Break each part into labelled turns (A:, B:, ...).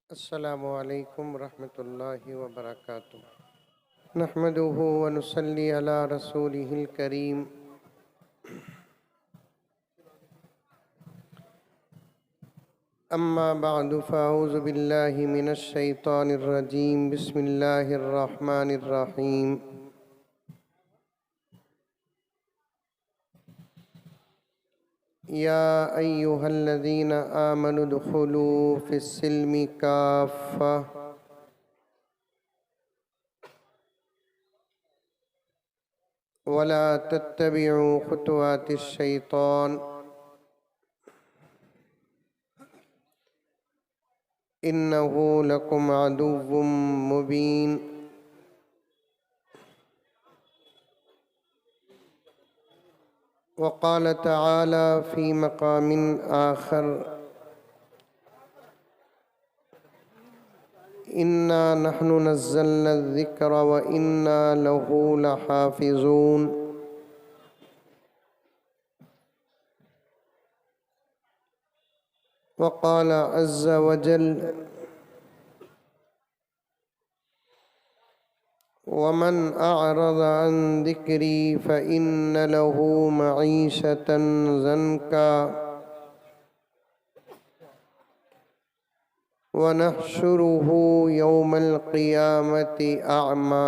A: अस्सलामु अलैकुम रहमतुल्लाहि व बरकातुहू नहमदुहु व नुसल्ली अला रसूलिहिल करीम। अम्मा बअदु फ़अऊज़ु बिल्लाहि मिनश शैतानिर रजीम। बिस्मिल्लाहिर रहमानिर रहीम। या अय्युहल्लज़ीना आमनु दुख़ुलू फ़िस्सिल्मि काफ़्फ़ा वला तत्तबिउ खुतवातिश शैतान इन्नहु लकुम अदुव्वुम मुबीन। वक़ाल तआला फ़ी मक़ामिन आख़र इन्ना नहनु नज़्ज़लना ज़िक्र व इन्ना लहू लहाफ़िज़ून। वक़ाल अज़्ज़ व जल्ल वमन अअरज़ अन ज़िक्री फ़इन्न लहू मईशतन ज़न्का व नहशुरुहु यौमल क़ियामति अअमा।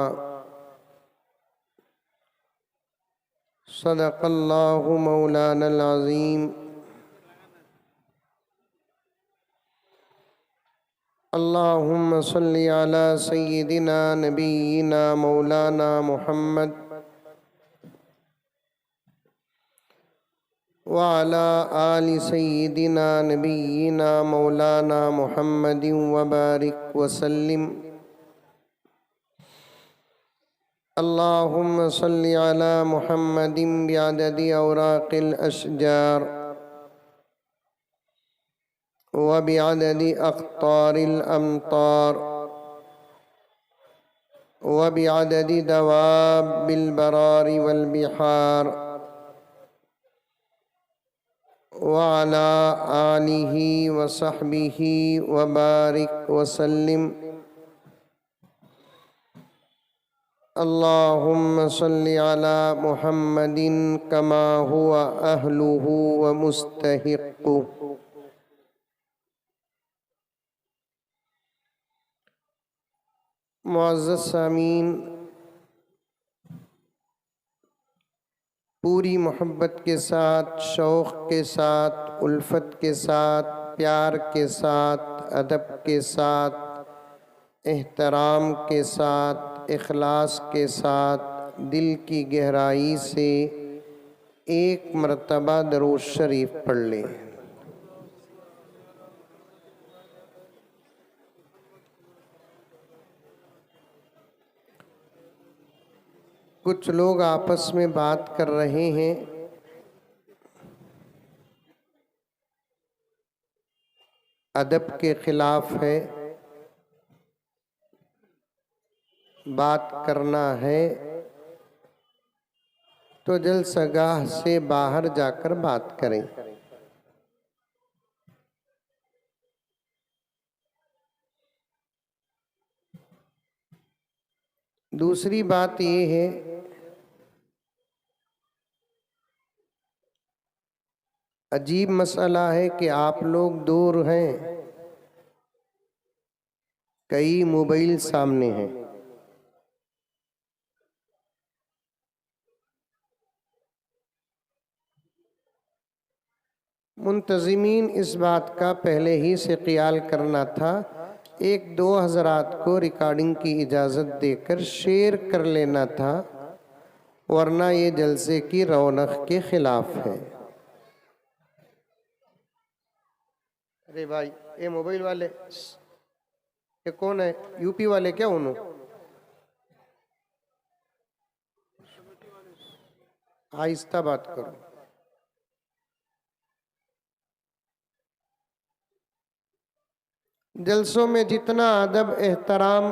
A: सदक़ल्लाहु मौलानल अज़ीम। अल्लाहुम्मा सल्लि अला सय्यिदिना नबिय्यिना मौलाना मुहम्मद व अला आलि सय्यिदिना नबिय्यिना मौलाना मुहम्मदिन व बारिक व सल्लिम। अल्लाहुम्मा सल्लि अला मुहम्मदिन बिअददि औराक़िल अशजार व बिअददि अक़्तारिल अमतार व बिअददि दवाबिल बरारि वल बिहार व अला आलिहि व सहबिहि व बारिक व सल्लिम। अल्लाहुम्मा सल्लि अला मुहम्मदिन कमा हुवा अहलुहु व मुस्तहिक़्क़ुहु। मुअज़्ज़ज़ सामीन, पूरी मोहब्बत के साथ, शौक़ के साथ, उल्फत के साथ, प्यार के साथ, अदब के साथ, एहतराम के साथ, इखलास के साथ, दिल की गहराई से एक मरतबा दरूद शरीफ पढ़ लें। कुछ लोग आपस में बात कर रहे हैं, अदब के खिलाफ है, बात करना है तो जलसागाह से बाहर जाकर बात करें। दूसरी बात ये है, अजीब मसला है कि आप लोग दूर हैं, कई मोबाइल सामने हैं। मुंतज़िमीन इस बात का पहले ही से ख्याल करना था, एक दो हज़रात को रिकॉर्डिंग की इजाज़त देकर शेयर कर लेना था, वरना ये जलसे की रौनक के खिलाफ है। अरे भाई, ये मोबाइल वाले ये कौन है? यूपी वाले क्या उन्होंने? आहिस्ता बात करो। जलसों में जितना अदब, एहतराम,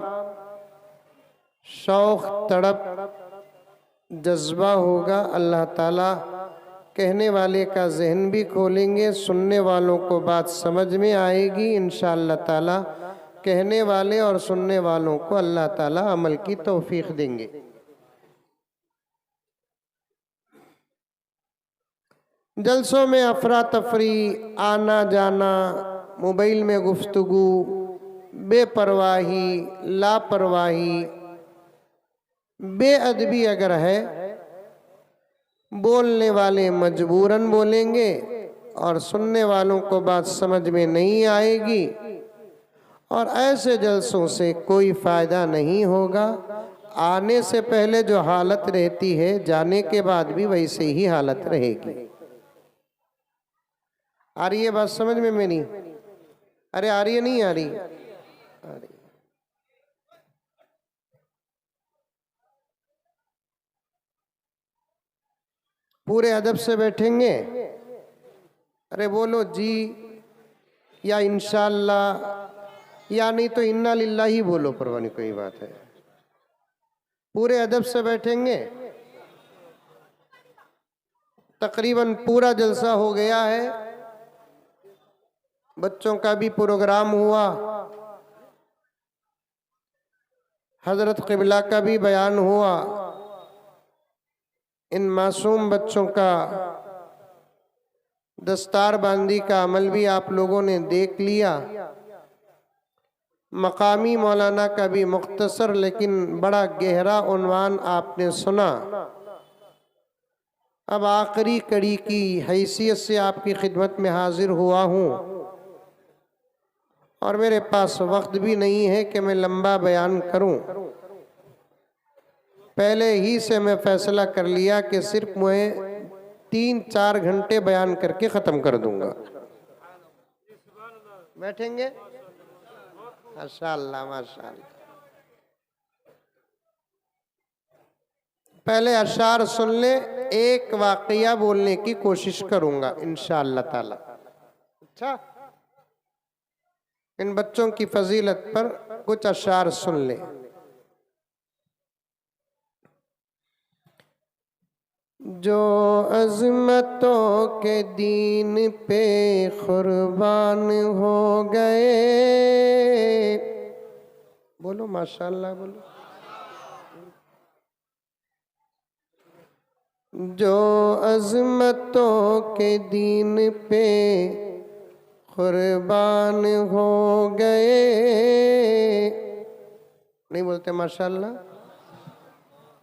A: शौक़, तड़प, जज्बा होगा, अल्लाह ताला कहने वाले का जहन भी खोलेंगे, सुनने वालों को बात समझ में आएगी इंशाअल्लाह ताला। कहने वाले और सुनने वालों को अल्लाह ताला अमल की तौफीक देंगे। जलसों में अफरा तफरी, आना जाना, मोबाइल में गुफ्तगू, बेपरवाही, लापरवाही, बेअदबी अगर है, बोलने वाले मजबूरन बोलेंगे और सुनने वालों को बात समझ में नहीं आएगी और ऐसे जलसों से कोई फ़ायदा नहीं होगा। आने से पहले जो हालत रहती है, जाने के बाद भी वैसे ही हालत रहेगी। आ रही है बात समझ में मेरी? अरे आ रही है, नहीं आ रही? आ रही। पूरे अदब से बैठेंगे। अरे बोलो जी या इंशाअल्लाह, या नहीं तो इन्ना लिल्लाही बोलो, परवाह नहीं, कोई बात है। पूरे अदब से बैठेंगे। तकरीबन पूरा जलसा हो गया है, बच्चों का भी प्रोग्राम हुआ, हजरत क़िबला का भी बयान हुआ, इन मासूम बच्चों का दस्तार बांदी का अमल भी आप लोगों ने देख लिया। मकामी मौलाना का भी मुख्तसर लेकिन बड़ा गहरा उन्वान आपने सुना। अब आखिरी कड़ी की हैसियत से आपकी खिदमत में हाजिर हुआ हूँ और मेरे पास वक्त भी नहीं है कि मैं लंबा बयान करूँ। पहले ही से मैं फैसला कर लिया कि सिर्फ मैं 3-4 घंटे बयान करके ख़त्म कर दूंगा। बैठेंगे? माशाअल्लाह माशाअल्लाह। पहले अशार सुन ले, एक वाक़या बोलने की कोशिश करूंगा इंशाअल्लाह ताला। अच्छा, इन बच्चों की फजीलत पर कुछ अशार सुन ले। जो अज़मतों के दीन पे कुर्बान हो गए, बोलो माशाअल्लाह बोलो। जो अज़मतों के दीन पे कुर्बान हो गए, नहीं बोलते माशाअल्लाह?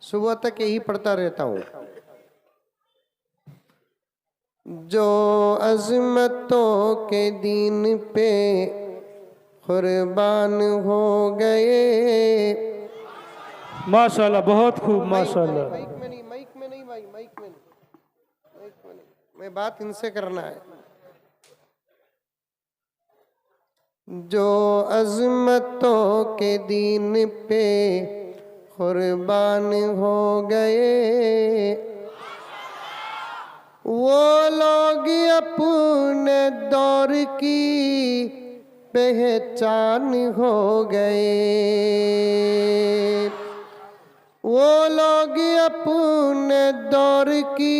A: सुबह तक यही पढ़ता रहता हूँ। जो अज़मतों के दीन पे कुर्बान हो गए,
B: माशाअल्लाह, बहुत खूब माशाअल्लाह।
A: माइक में नहीं भाई, माइक में नहीं, मैं बात इनसे करना है। जो अज़मतों के दीन पे कुर्बान हो गए, वो लोग अपने दौर की पहचान हो गए, वो लोग अपने दौर की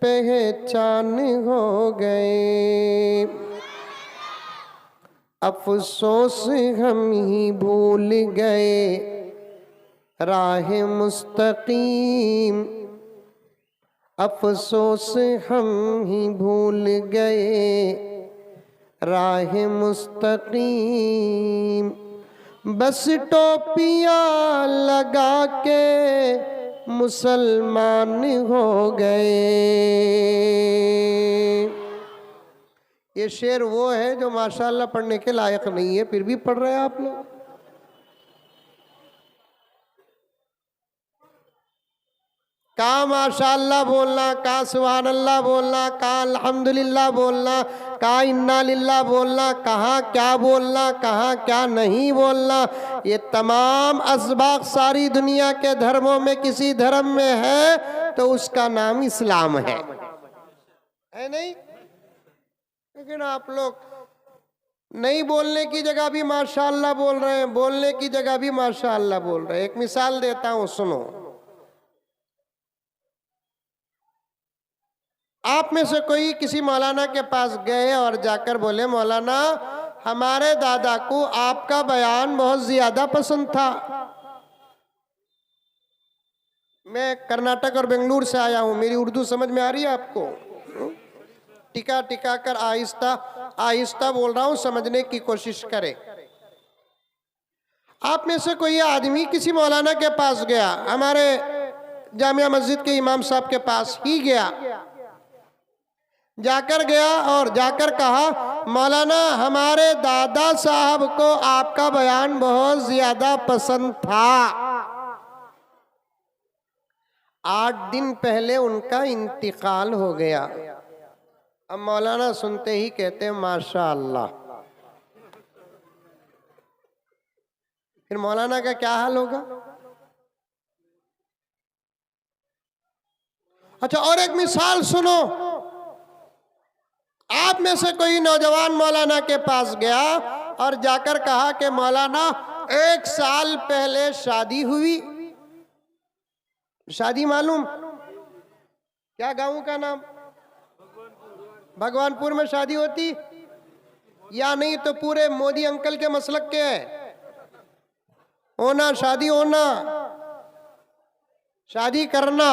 A: पहचान हो गए। अफसोस हम ही भूल गए राह मुस्तकीम, अफसोस हम ही भूल गए राह मुस्तकीम। बस टोपियाँ लगा के मुसलमान हो गए। ये शेर वो है जो माशाअल्लाह पढ़ने के लायक नहीं है, फिर भी पढ़ रहे हैं आप लोग। का माशाअल्लाह बोलना, का सुभान अल्लाह बोलना, का अल्हम्दुलिल्लाह बोलना, का इन्ना लिल्लाह बोलना, कहाँ क्या बोलना, कहाँ क्या नहीं बोलना, ये तमाम असबाक सारी दुनिया के धर्मों में किसी धर्म में है तो उसका नाम इस्लाम है नहीं? लेकिन आप लोग नहीं बोलने की जगह भी माशाअल्लाह बोल रहे हैं, बोलने की जगह भी माशाअल्लाह बोल रहे हैं। एक मिसाल देता हूँ, सुनो। आप में से कोई किसी मौलाना के पास गए और जाकर बोले, मौलाना हमारे दादा को आपका बयान बहुत ज्यादा पसंद था। मैं कर्नाटक और बेंगलुरु से आया हूं, मेरी उर्दू समझ में आ रही है आपको? टिका टिका कर आहिस्ता आहिस्ता बोल रहा हूं, समझने की कोशिश करें। आप में से कोई आदमी किसी मौलाना के पास गया, हमारे जामिया मस्जिद के इमाम साहब के पास ही गया, जाकर गया और जाकर कहा मौलाना हमारे दादा साहब को आपका बयान बहुत ज्यादा पसंद था। 8 दिन पहले उनका इंतकाल हो गया। अब मौलाना सुनते ही कहते हैं माशा अल्लाह। फिर मौलाना का क्या हाल होगा? अच्छा, और एक मिसाल सुनो। आप में से कोई नौजवान मौलाना के पास गया और जाकर कहा कि मौलाना 1 साल पहले शादी हुई। शादी मालूम? क्या गांव का नाम? भगवानपुर में शादी होती या नहीं तो पूरे मोदी अंकल के मसलक के है होना, शादी होना, शादी करना।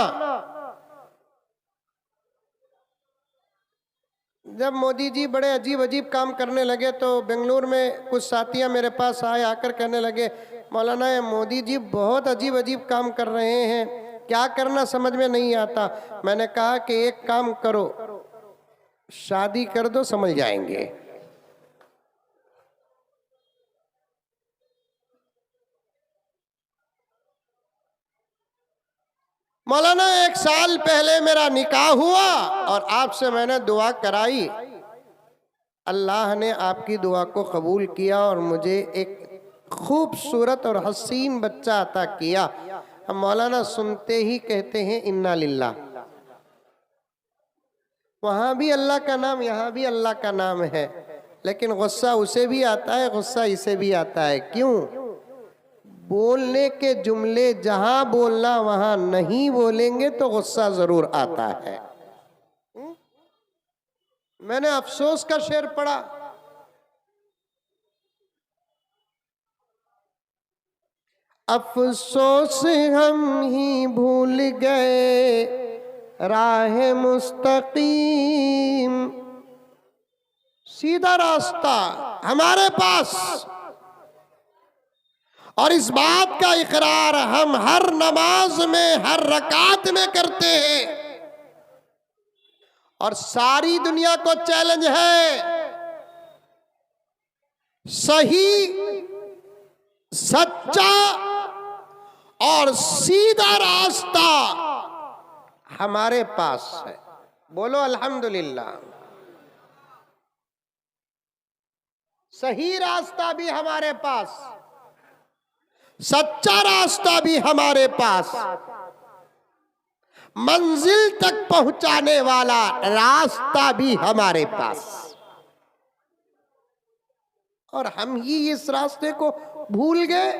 A: जब मोदी जी बड़े अजीब अजीब काम करने लगे तो बेंगलुरु में कुछ साथियां मेरे पास आए, आकर कहने लगे मौलाना ये मोदी जी बहुत अजीब अजीब काम कर रहे हैं, क्या करना समझ में नहीं आता। मैंने कहा कि एक काम करो, शादी कर दो, समझ जाएंगे। मौलाना 1 साल पहले मेरा निकाह हुआ और आपसे मैंने दुआ कराई, अल्लाह ने आपकी दुआ को कबूल किया और मुझे एक खूबसूरत और हसीन बच्चा अता किया। अब मौलाना सुनते ही कहते हैं इन्ना लिल्लाह। वहां भी अल्लाह का नाम, यहाँ भी अल्लाह का नाम है, लेकिन गुस्सा उसे भी आता है, गुस्सा इसे भी आता है। क्यों? बोलने के जुमले जहां बोलना वहां नहीं बोलेंगे तो गुस्सा जरूर आता है। मैंने अफसोस का शेर पढ़ा, अफसोस हम ही भूल गए राह मुस्तकीम। सीधा रास्ता हमारे पास, और इस बात का इकरार हम हर नमाज में, हर रकात में करते हैं। और सारी दुनिया को चैलेंज है, सही, सच्चा और सीधा रास्ता हमारे पास है। बोलो अल्हम्दुलिल्लाह। सही रास्ता भी हमारे पास, सच्चा रास्ता भी हमारे पास, मंजिल तक पहुंचाने वाला रास्ता भी हमारे पास। और हम ही इस रास्ते को भूल गए।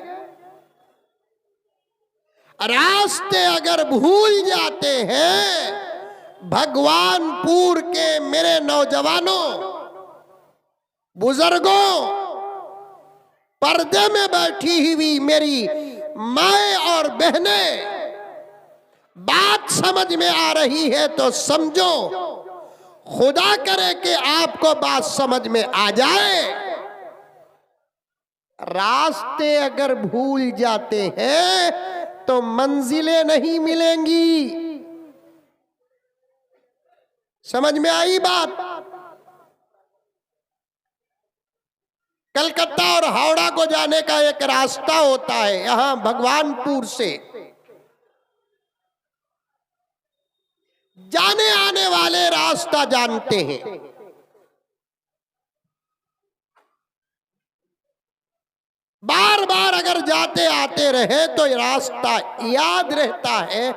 A: रास्ते अगर भूल जाते हैं, भगवानपुर के मेरे नौजवानों, बुजुर्गों, पर्दे में बैठी हुई मेरी माए और बहनें, बात समझ में आ रही है तो समझो, खुदा करे कि आपको बात समझ में आ जाए। रास्ते अगर भूल जाते हैं तो मंजिलें नहीं मिलेंगी। समझ में आई बात? कलकत्ता और हावड़ा को जाने का एक रास्ता होता है, यहां भगवानपुर से जाने आने वाले रास्ता जानते हैं। बार बार अगर जाते आते रहे तो रास्ता याद रहता है।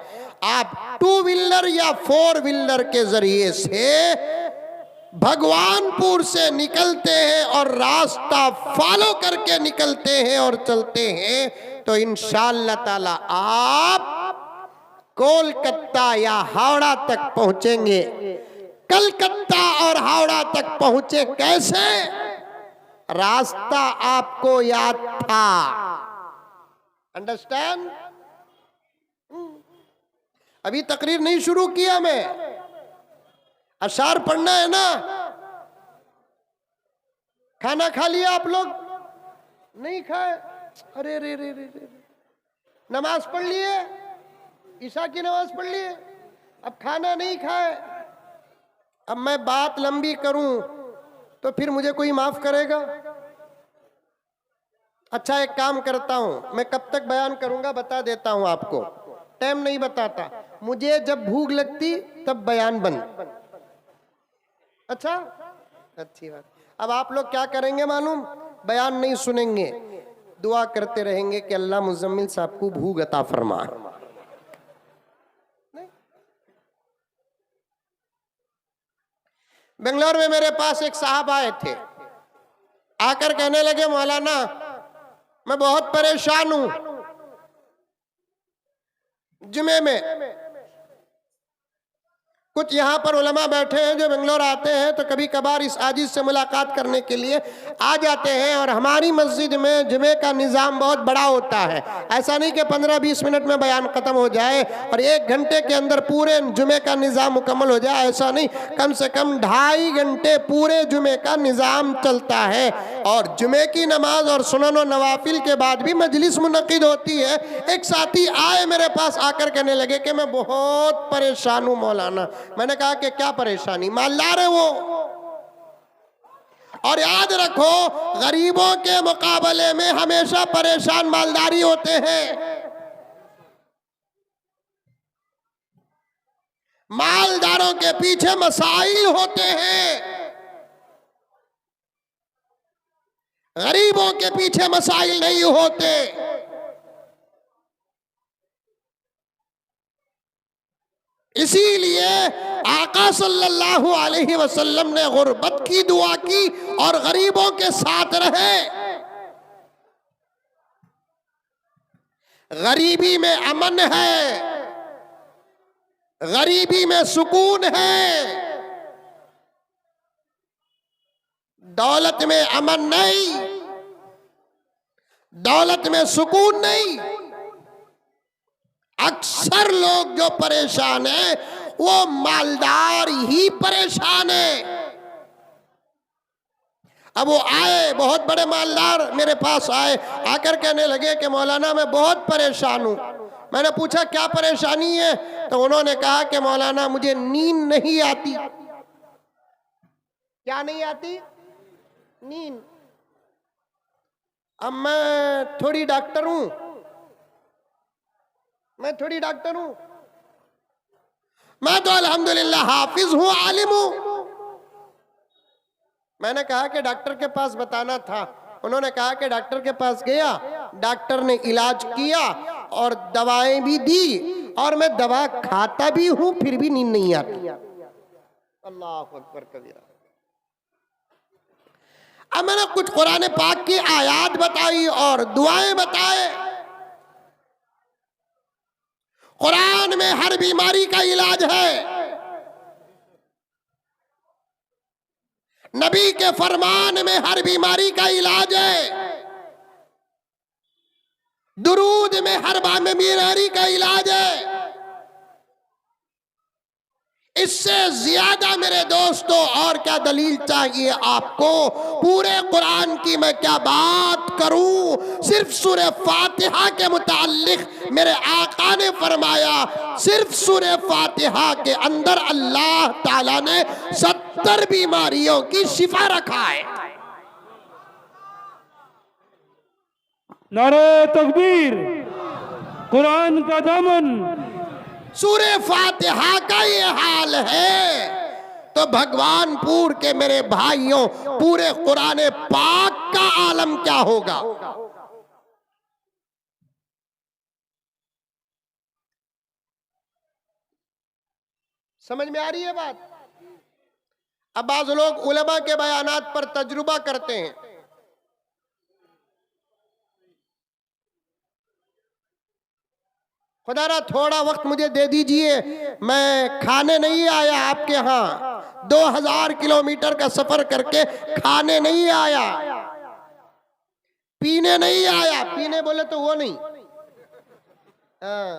A: आप 2 व्हीलर या 4 व्हीलर के जरिए से भगवानपुर से निकलते हैं और रास्ता फॉलो करके निकलते हैं और चलते हैं तो इंशाअल्लाह ताला आप कोलकाता या हावड़ा तक पहुंचेंगे। कलकत्ता और हावड़ा तक पहुंचे कैसे? रास्ता आपको याद था। अंडरस्टैंड? अभी तकरीर नहीं शुरू किया मैं, अशार पढ़ना है ना। खाना खा लिया आप लोग? नहीं खाए? अरे रे रे रे रे। नमाज पढ़ लिए? ईशा की नमाज पढ़ लिए? अब खाना नहीं खाए। अब मैं बात लंबी करूं तो फिर मुझे कोई माफ करेगा? अच्छा एक काम करता हूं, मैं कब तक बयान करूंगा बता देता हूं आपको, टाइम नहीं बताता। मुझे जब भूख लगती तब बयान बंद। अच्छा, अच्छी बात। अब आप लोग क्या करेंगे मालूम? बयान नहीं सुनेंगे, दुआ करते रहेंगे कि अल्लाह मुजम्मिल साहब को भूख अता फरमा। बेंगलोर में मेरे पास एक साहब आए थे, आकर कहने लगे मौलाना मैं बहुत परेशान हूं। जुमे में कुछ यहाँ पर उलमा बैठे हैं जो बेंगलोर आते हैं तो कभी कभार इस आजिज से मुलाकात करने के लिए आ जाते हैं, और हमारी मस्जिद में जुमे का निज़ाम बहुत बड़ा होता है। ऐसा नहीं कि 15-20 मिनट में बयान ख़त्म हो जाए और 1 घंटे के अंदर पूरे जुमे का निज़ाम मुकम्मल हो जाए, ऐसा नहीं। कम से कम 2.5 घंटे पूरे जुमे का निज़ाम चलता है, और जुमे की नमाज और सुनन व नवाफिल के बाद भी मजलिस मुनक़िद होती है। एक साथी आए मेरे पास, आकर कहने लगे कि मैं बहुत परेशान हूँ मौलाना। मैंने कहा कि क्या परेशानी? मालदार है वो, और याद रखो गरीबों के मुकाबले में हमेशा परेशान मालदारी होते हैं। मालदारों के पीछे मसाइल होते हैं, गरीबों के पीछे मसाइल नहीं होते। इसीलिए आका सल्लल्लाहु अलैहि वसल्लम ने गुर्बत की दुआ की और गरीबों के साथ रहे। गरीबी में अमन है, गरीबी में सुकून है, दौलत में अमन नहीं, दौलत में सुकून नहीं। अक्सर लोग जो परेशान है वो मालदार ही परेशान है। अब वो आए, बहुत बड़े मालदार मेरे पास आए, आकर कहने लगे कि मौलाना मैं बहुत परेशान हूं। मैंने पूछा क्या परेशानी है? तो उन्होंने कहा कि मौलाना मुझे नींद नहीं आती। क्या नहीं आती? नींद। अब मैं थोड़ी डॉक्टर हूं, मैं थोड़ी डॉक्टर हूं, मैं तो अल्हम्दुलिल्लाह हाफिज हूं, आलिम हूं। मैंने कहा कि डॉक्टर के पास बताना था। उन्होंने कहा कि डॉक्टर के पास गया, डॉक्टर ने इलाज किया और दवाएं भी दी, और मैं दवा खाता भी हूं फिर भी नींद नहीं आती। अल्लाह अकबर कबीरा। अब मैंने कुछ कुरान पाक की आयात बताई और दुआएं बताए। कुरान में हर बीमारी का इलाज है, नबी के फरमान में हर बीमारी का इलाज है, दुरूद में हर बीमारी का इलाज है। इससे ज्यादा मेरे दोस्तों और क्या दलील चाहिए आपको? पूरे कुरान की मैं क्या बात करूं? सिर्फ सूरह फातिहा के मुताल्लिक मेरे आका ने फरमाया, सिर्फ सूरह फातिहा के अंदर अल्लाह ताला ने 70 बीमारियों की शिफा रखा है।
B: नारे तकबीर, कुरान का दामन।
A: सूरह फातिहा का ये हाल है तो भगवानपुर के मेरे भाइयों पूरे कुरान पाक का आलम क्या होगा? समझ में आ रही है बात? अब बाज़ लोग उलमा के बयानात पर तजुर्बा करते हैं। खुदारा थोड़ा वक्त मुझे दे दीजिए, मैं खाने नहीं आया आपके यहाँ, 2000 किलोमीटर का सफर करके खाने नहीं आया। पीने नहीं आया, पीने बोले तो वो नहीं, हाँ,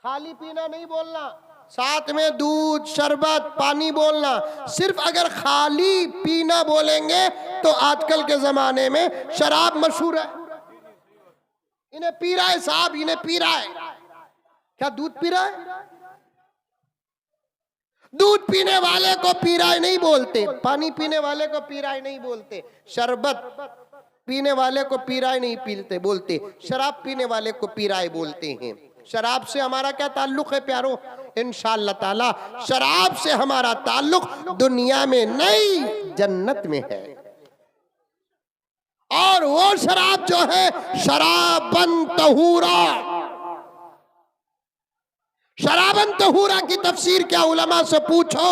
A: खाली पीना नहीं बोलना, साथ में दूध शरबत पानी बोलना। सिर्फ अगर खाली पीना बोलेंगे तो आजकल के जमाने में शराब मशहूर है, इन्हें पी रहा है साहब, इन्हें पी रहा है। क्या दूध पी रहा है? दूध पीने वाले को पी रहा है नहीं बोलते, पानी पीने वाले को पी रहा है नहीं बोलते, शरबत पीने वाले को पी रहा है नहीं पीते बोलते, शराब पीने वाले को पी रहा है बोलते हैं। शराब से हमारा क्या ताल्लुक है प्यारो? इंशाअल्लाह ताला शराब से हमारा ताल्लुक दुनिया में नहीं जन्नत में है। और वो शराब जो है शराबन तहूरा, शराबन तहूरा की तफसीर क्या उलमा से पूछो,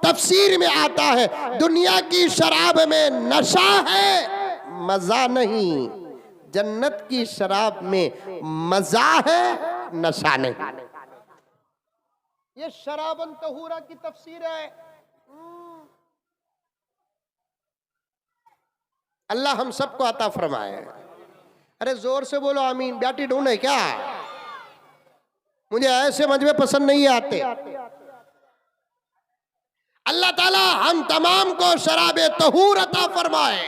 A: तफसीर में आता है दुनिया की शराब में नशा है मजा नहीं, जन्नत की शराब में मजा है नशा नहीं। ये शराबन तहूरा की तफसीर है। अल्लाह हम सबको अता फरमाए। अरे जोर से बोलो आमीन। ब्याटी ढूंढ है क्या? मुझे ऐसे मजबे पसंद नहीं आते। अल्लाह ताला हम तमाम को शराबे तहूर अता फरमाए,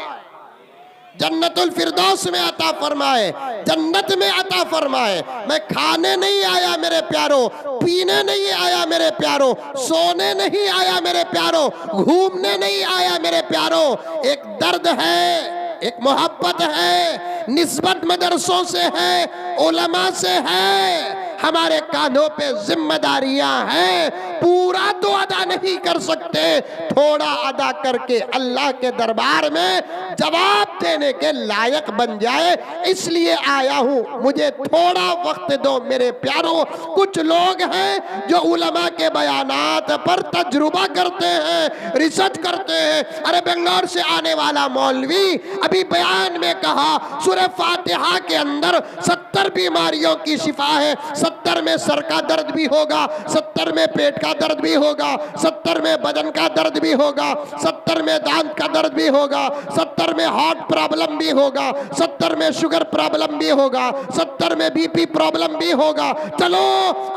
A: जन्नतुल फिरदौस में अता फरमाए, जन्नत में अता फरमाए। मैं खाने नहीं आया मेरे प्यारो, पीने नहीं आया मेरे प्यारो, सोने नहीं आया मेरे प्यारो, घूमने नहीं आया मेरे प्यारो। एक दर्द है, एक मोहब्बत है, निस्बत मदरसों से है, उलमा से है, हमारे कांधों पे जिम्मेदारियां हैं। पूरा तो अदा नहीं कर सकते, थोड़ा अदा करके अल्लाह के दरबार में जवाब देने के लायक बन जाए, इसलिए आया हूं। मुझे थोड़ा वक्त दो मेरे प्यारों। कुछ लोग हैं जो उलमा के बयानात पर तजुर्बा करते हैं, रिसर्च करते हैं। अरे बेंगलोर से आने वाला मौलवी अभी बयान में कहा सूरह फातिहा के अंदर 70 बीमारियों की शिफा है। 70 में सर का दर्द भी होगा, 70 में पेट का दर्द भी होगा, 70 में बदन का दर्द भी होगा, 70 में दांत का दर्द भी होगा, 70 में हार्ट प्रॉब्लम भी होगा, 70 में शुगर प्रॉब्लम भी होगा, 70 में बीपी प्रॉब्लम भी होगा। चलो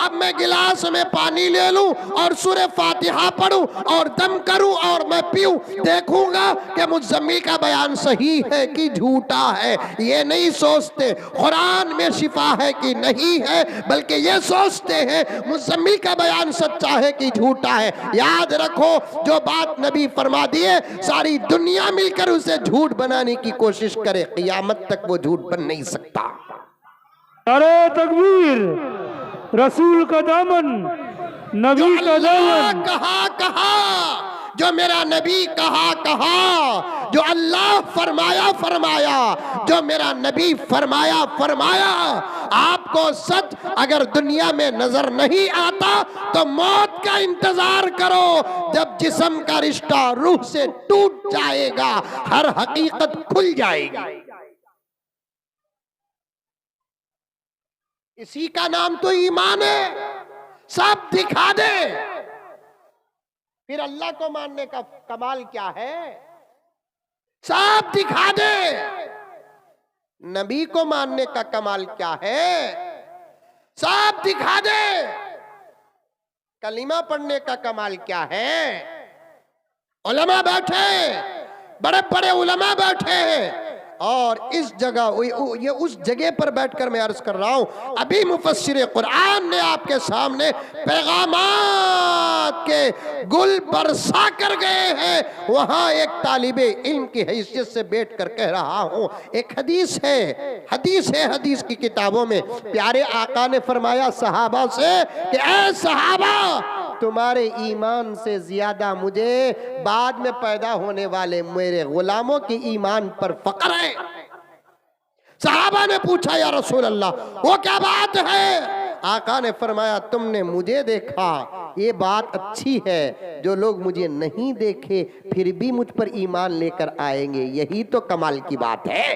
A: अब मैं गिलास में पानी ले लूं और सूरह फातिहा पढ़ूं और दम करूं और मैं पीऊं, देखूंगा कि मुज़म्मिल का बयान सही है कि झूठा है। ये नहीं सोचते कुरान में शिफा है कि नहीं है, बल्कि ये सोचते हैं मुज़म्मिल का बयान सच्चा है कि झूठा है। याद रखो जो बात नबी फरमा दिए सारी दुनिया मिलकर उसे झूठ बनाने की कोशिश करे, क़यामत तक वो झूठ बन नहीं सकता।
B: अरे तकबीर, रसूल का दामन, नबी का दामन।
A: कहा जो मेरा नबी कहा, जो अल्लाह फरमाया, जो मेरा नबी फरमाया। आपको सच अगर दुनिया में नजर नहीं आता तो मौत का इंतजार करो। जब जिस्म का रिश्ता रूह से टूट जाएगा, हर हकीकत खुल जाएगी। इसी का नाम तो ईमान है। सब दिखा दे, फिर अल्लाह को मानने का कमाल क्या है? सब दिखा दे। नबी को मानने का कमाल क्या है? सब दिखा दे। कलीमा पढ़ने का कमाल क्या है? उलमा बैठे, बड़े बड़े उलमा बैठे हैं और इस जगह ये उस जगह पर बैठकर मैं अर्ज कर रहा हूं, अभी मुफस्सिर कुरान ने आपके सामने पैगामात के गुल बरसा कर गए हैं। वहां एक तालिबे इल्म की हैसियत से बैठकर कह रहा हूं, एक हदीस है, हदीस की किताबों में प्यारे आका ने फरमाया सहाबा से कि ऐ सहाबा, तुम्हारे ईमान से ज्यादा मुझे बाद में पैदा होने वाले मेरे गुलामों के ईमान पर फक्र है। सहाबा ने पूछा या रसूल अल्लाह वो क्या बात है? आका ने फरमाया तुमने मुझे देखा, ये बात अच्छी है। जो लोग मुझे नहीं देखे फिर भी मुझ पर ईमान लेकर आएंगे, यही तो कमाल की बात है।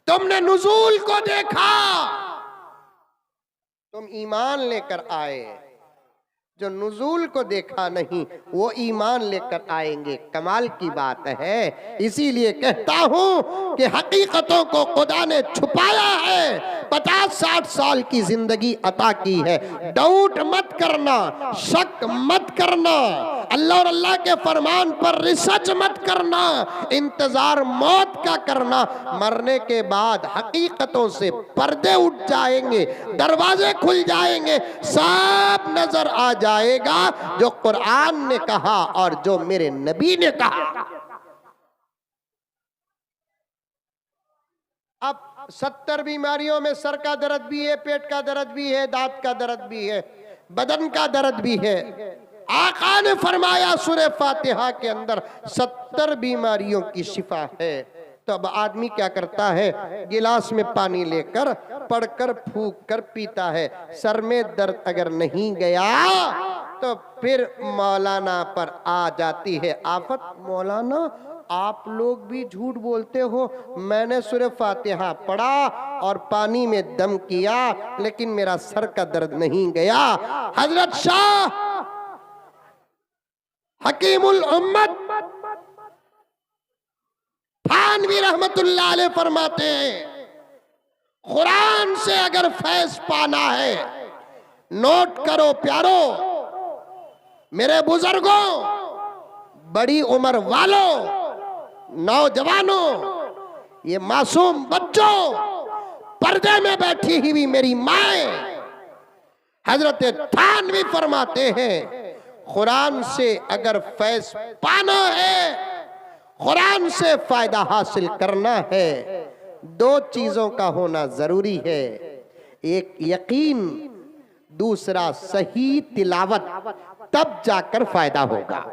A: तुमने नुज़ूल को देखा, तुम ईमान लेकर आए। जो नुज़ूल को देखा नहीं वो ईमान लेकर आएंगे। कमाल की बात है। इसीलिए कहता हूं कि हकीकतों को खुदा ने छुपाया है। 50-60 साल की जिंदगी अता की है। डाउट मत करना, शक मत करना, अल्लाह और अल्लाह के फरमान पर रिसर्च मत करना, इंतजार मौत का करना। मरने के बाद हकीकतों से पर्दे उठ जाएंगे, दरवाजे खुल जाएंगे, सब नजर आ जाएगा जो कुरान ने कहा और जो मेरे नबी ने कहा। अब 70 बीमारियों में सर का दर्द भी है, पेट का दर्द भी है, दांत का दर्द भी है, बदन का दर्द भी है। आका ने फरमाया सूरह फातिहा के अंदर 70 बीमारियों की शिफा है। तो अब आदमी क्या करता है, गिलास में पानी लेकर पढ़कर फूंक कर पीता है। सर में दर्द अगर नहीं गया तो फिर मौलाना पर आ जाती है आफत। मौलाना आप लोग भी झूठ बोलते हो, मैंने सूरह फातिहा पढ़ा और पानी में दम किया लेकिन मेरा सर का दर्द नहीं गया। हजरत शाह हकीमुल उम्मत थानवी रहमतुल्लाह अलैह फरमाते हैं, कुरान से अगर फैज पाना है, नोट करो प्यारो, मेरे बुजुर्गों, बड़ी उम्र वालों, नौजवानों, ये मासूम बच्चों, पर्दे में बैठी हुई मेरी माए, हजरत थानवी फरमाते हैं, कुरान से अगर फैज पाना है, कुरान से फायदा हासिल करना है, दो चीजों का होना जरूरी है। एक यकीन, दूसरा सही तिलावत, तब जाकर फायदा होगा।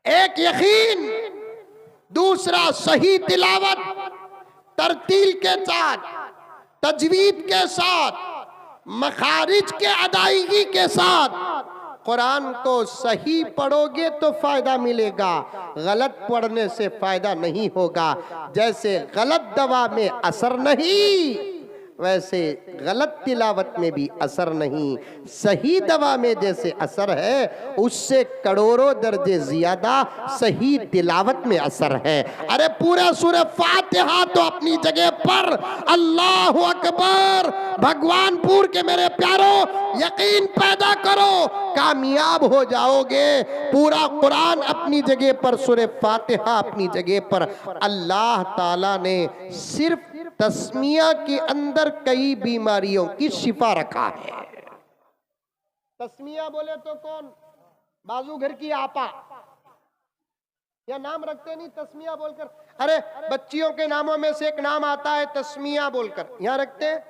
A: एक यकीन, दूसरा सही तिलावत, तरतील के साथ, तजवीद के साथ, मखारिज के अदायगी के साथ कुरान को सही पढ़ोगे तो फायदा मिलेगा, गलत पढ़ने से फायदा नहीं होगा। जैसे गलत दवा में असर नहीं, वैसे गलत तिलावत में भी असर नहीं। सही दवा में जैसे असर है, उससे करोड़ों दर्जे ज्यादा सही तिलावत में असर है। अरे पूरा सूरह फातिहा तो अपनी जगह पर, अल्लाहु अकबर, भगवानपुर के मेरे प्यारों, यकीन पैदा करो, कामयाब हो जाओगे। पूरा कुरान अपनी जगह पर, सूरह फातिहा अपनी जगह पर। अल्लाह ताला ने सिर्फ तस्मिया के अंदर कई बीमारियों की शिफा रखा है। तस्मिया बोले तो कौन? बाजू घर की आपा, या नाम रखते नहीं तस्मिया बोलकर? अरे बच्चियों के नामों में से एक नाम आता है तस्मिया बोलकर, यहाँ रखते हैं,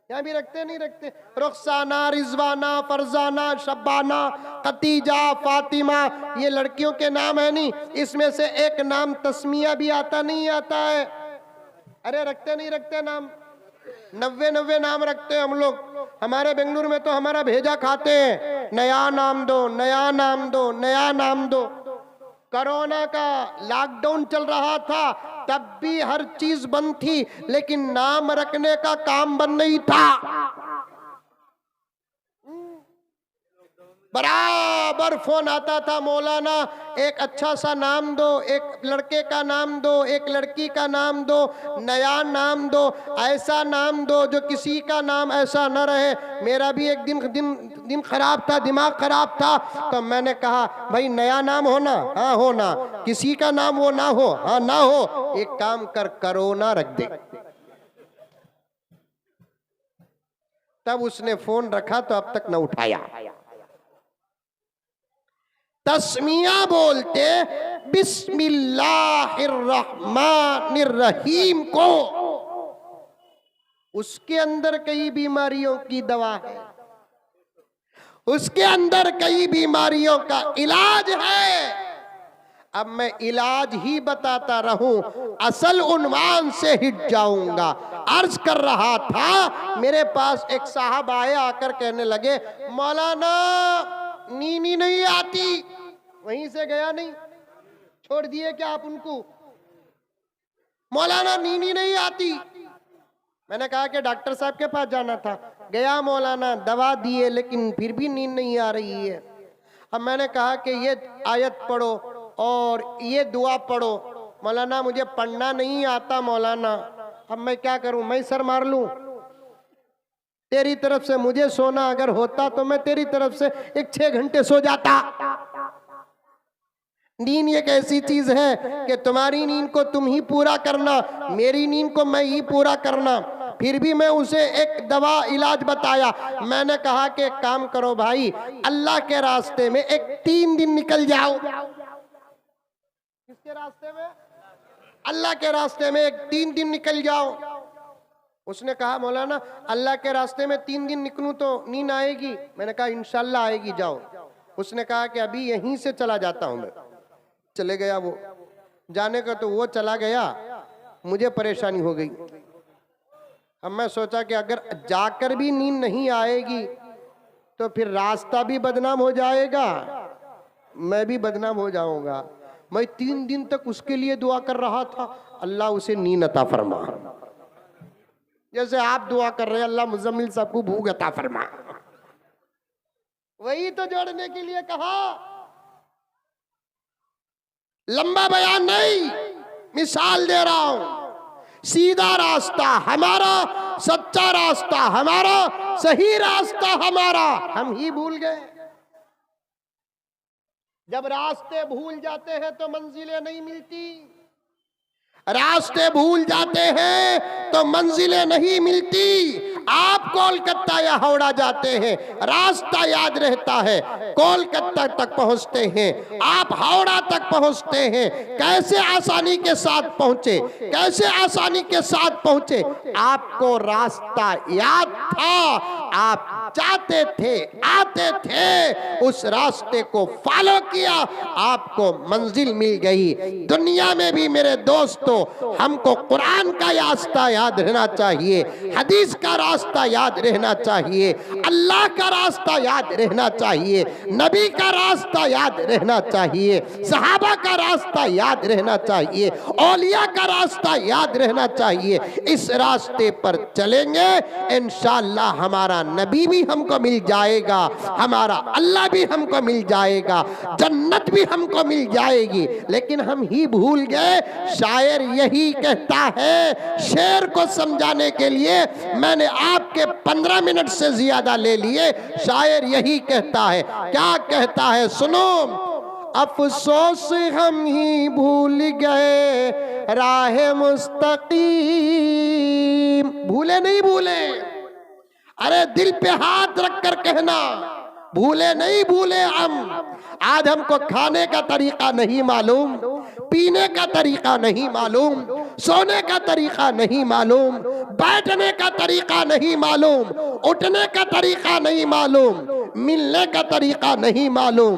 A: यहाँ भी रखते नहीं रखते? रुखसाना, रिजवाना, फरजाना, शब्बाना, खतीजा, फातिमा, ये लड़कियों के नाम है नहीं, इसमें से एक नाम तस्मिया भी आता नहीं आता है? अरे रखते नहीं रखते नाम? 90 नाम रखते हैं हम लोग। हमारे बेंगलुरु में तो हमारा भेजा खाते हैं, नया नाम दो, नया नाम दो, नया नाम दो। कोरोना का लॉकडाउन चल रहा था, तब भी हर चीज बंद थी, लेकिन नाम रखने का काम बंद नहीं था। बराबर फोन आता था, मौलाना एक अच्छा सा नाम दो, एक लड़के का नाम दो, एक लड़की का नाम दो, नया नाम दो, ऐसा नाम दो जो किसी का नाम ऐसा न रहे। मेरा भी एक दिन खराब था, दिमाग खराब था, तो मैंने कहा भाई नया नाम हो ना? हाँ हो ना। किसी का नाम वो ना हो? हाँ ना हो। एक काम कर, कोरोना रख दे। तब उसने फोन रखा तो अब तक न उठाया। तस्मिया बोलते बिस्मिल्लाहिर्रहमानिर्रहीम को, उसके अंदर कई बीमारियों की दवा है, उसके अंदर कई बीमारियों का इलाज है। अब मैं इलाज ही बताता रहूं, असल उन्वान से हिट जाऊंगा। अर्ज कर रहा था, मेरे पास एक साहब आए, आकर कहने लगे मौलाना नींद नहीं आती। वहीं से गया नहीं, छोड़ दिए क्या आप उनको? मौलाना नींद नहीं आती। मैंने कहा कि डॉक्टर साहब के पास जाना था। गया मौलाना, दवा दिए, लेकिन फिर भी नींद नहीं आ रही है। अब मैंने कहा कि ये आयत पढ़ो और ये दुआ पढ़ो। मौलाना मुझे पढ़ना नहीं आता मौलाना, अब मैं क्या करूं, मैं सर मार लूं? तेरी तरफ से मुझे सोना अगर होता तो मैं तेरी तरफ से एक 6 घंटे सो जाता। नींद एक ऐसी चीज है कि तुम्हारी नींद को तुम ही पूरा करना, मेरी नींद को मैं ही पूरा करना। फिर भी मैं उसे एक दवा इलाज बताया। मैंने कहा कि एक काम करो भाई, अल्लाह के रास्ते में एक 3 दिन निकल जाओ। किसके रास्ते में? अल्लाह के रास्ते में एक 3 दिन निकल जाओ। उसने कहा मौलाना अल्लाह के रास्ते में 3 दिन निकलूं तो नींद आएगी? मैंने कहा इंशाल्लाह आएगी, जाओ। उसने कहा कि अभी यहीं से चला जाता हूं मैं। चले गया वो। जाने का तो वो चला गया, मुझे परेशानी हो गई। अब मैं सोचा कि अगर जाकर भी नींद नहीं आएगी तो फिर रास्ता भी बदनाम हो जाएगा, मैं भी बदनाम हो जाऊंगा। मैं 3 दिन तक उसके लिए दुआ कर रहा था, अल्लाह उसे नींद अता फरमा। जैसे आप दुआ कर रहे हैं अल्लाह मुजम्मिल साहब को भूख अता फरमा। वही तो जोड़ने के लिए कहा। लंबा बयान नहीं, मिसाल दे रहा हूं। सीधा रास्ता हमारा, सच्चा रास्ता हमारा, सही रास्ता हमारा, हम ही भूल गए। जब रास्ते भूल जाते हैं तो मंजिलें नहीं मिलती। रास्ते भूल जाते हैं तो मंजिलें नहीं मिलती। आप कोलकाता या हावड़ा जाते हैं, रास्ता याद रहता है, कोलकाता तक पहुंचते हैं, आप हावड़ा तक पहुंचते हैं। कैसे आसानी के साथ पहुंचे, कैसे आसानी के साथ पहुंचे? आपको रास्ता याद था, आप जाते थे, आते थे, उस रास्ते को फॉलो किया, आपको मंजिल मिल गई। दुनिया में भी मेरे दोस्तों हमको कुरान का रास्ता याद रहना चाहिए, हदीस का रास्ता याद रहना चाहिए, अल्लाह का रास्ता याद रहना चाहिए, नबी का रास्ता याद रहना चाहिए, सहाबा का रास्ता याद रहना चाहिए, औलिया का रास्ता याद रहना चाहिए। इस रास्ते पर चलेंगे इंशाअल्लाह हमारा नबी भी हमको मिल जाएगा, हमारा अल्लाह भी हमको मिल जाएगा, जन्नत भी हमको मिल जाएगी। लेकिन हम ही भूल गए। शायर यही कहता है, शेर को समझाने के लिए मैंने आपके 15 मिनट से ज्यादा ले लिए। शायर यही कहता है, क्या कहता है सुनो। अफसोस हम ही भूल गए राह मुस्तकीम। भूले नहीं भूले, अरे दिल पे हाथ रख कर कहना, भूले नहीं भूले हम। आज हमको खाने का तरीका नहीं मालूम, पीने का तरीका नहीं मालूम, सोने का तरीका नहीं मालूम, बैठने का तरीका नहीं मालूम, उठने का तरीका नहीं मालूम, मिलने का तरीका नहीं मालूम,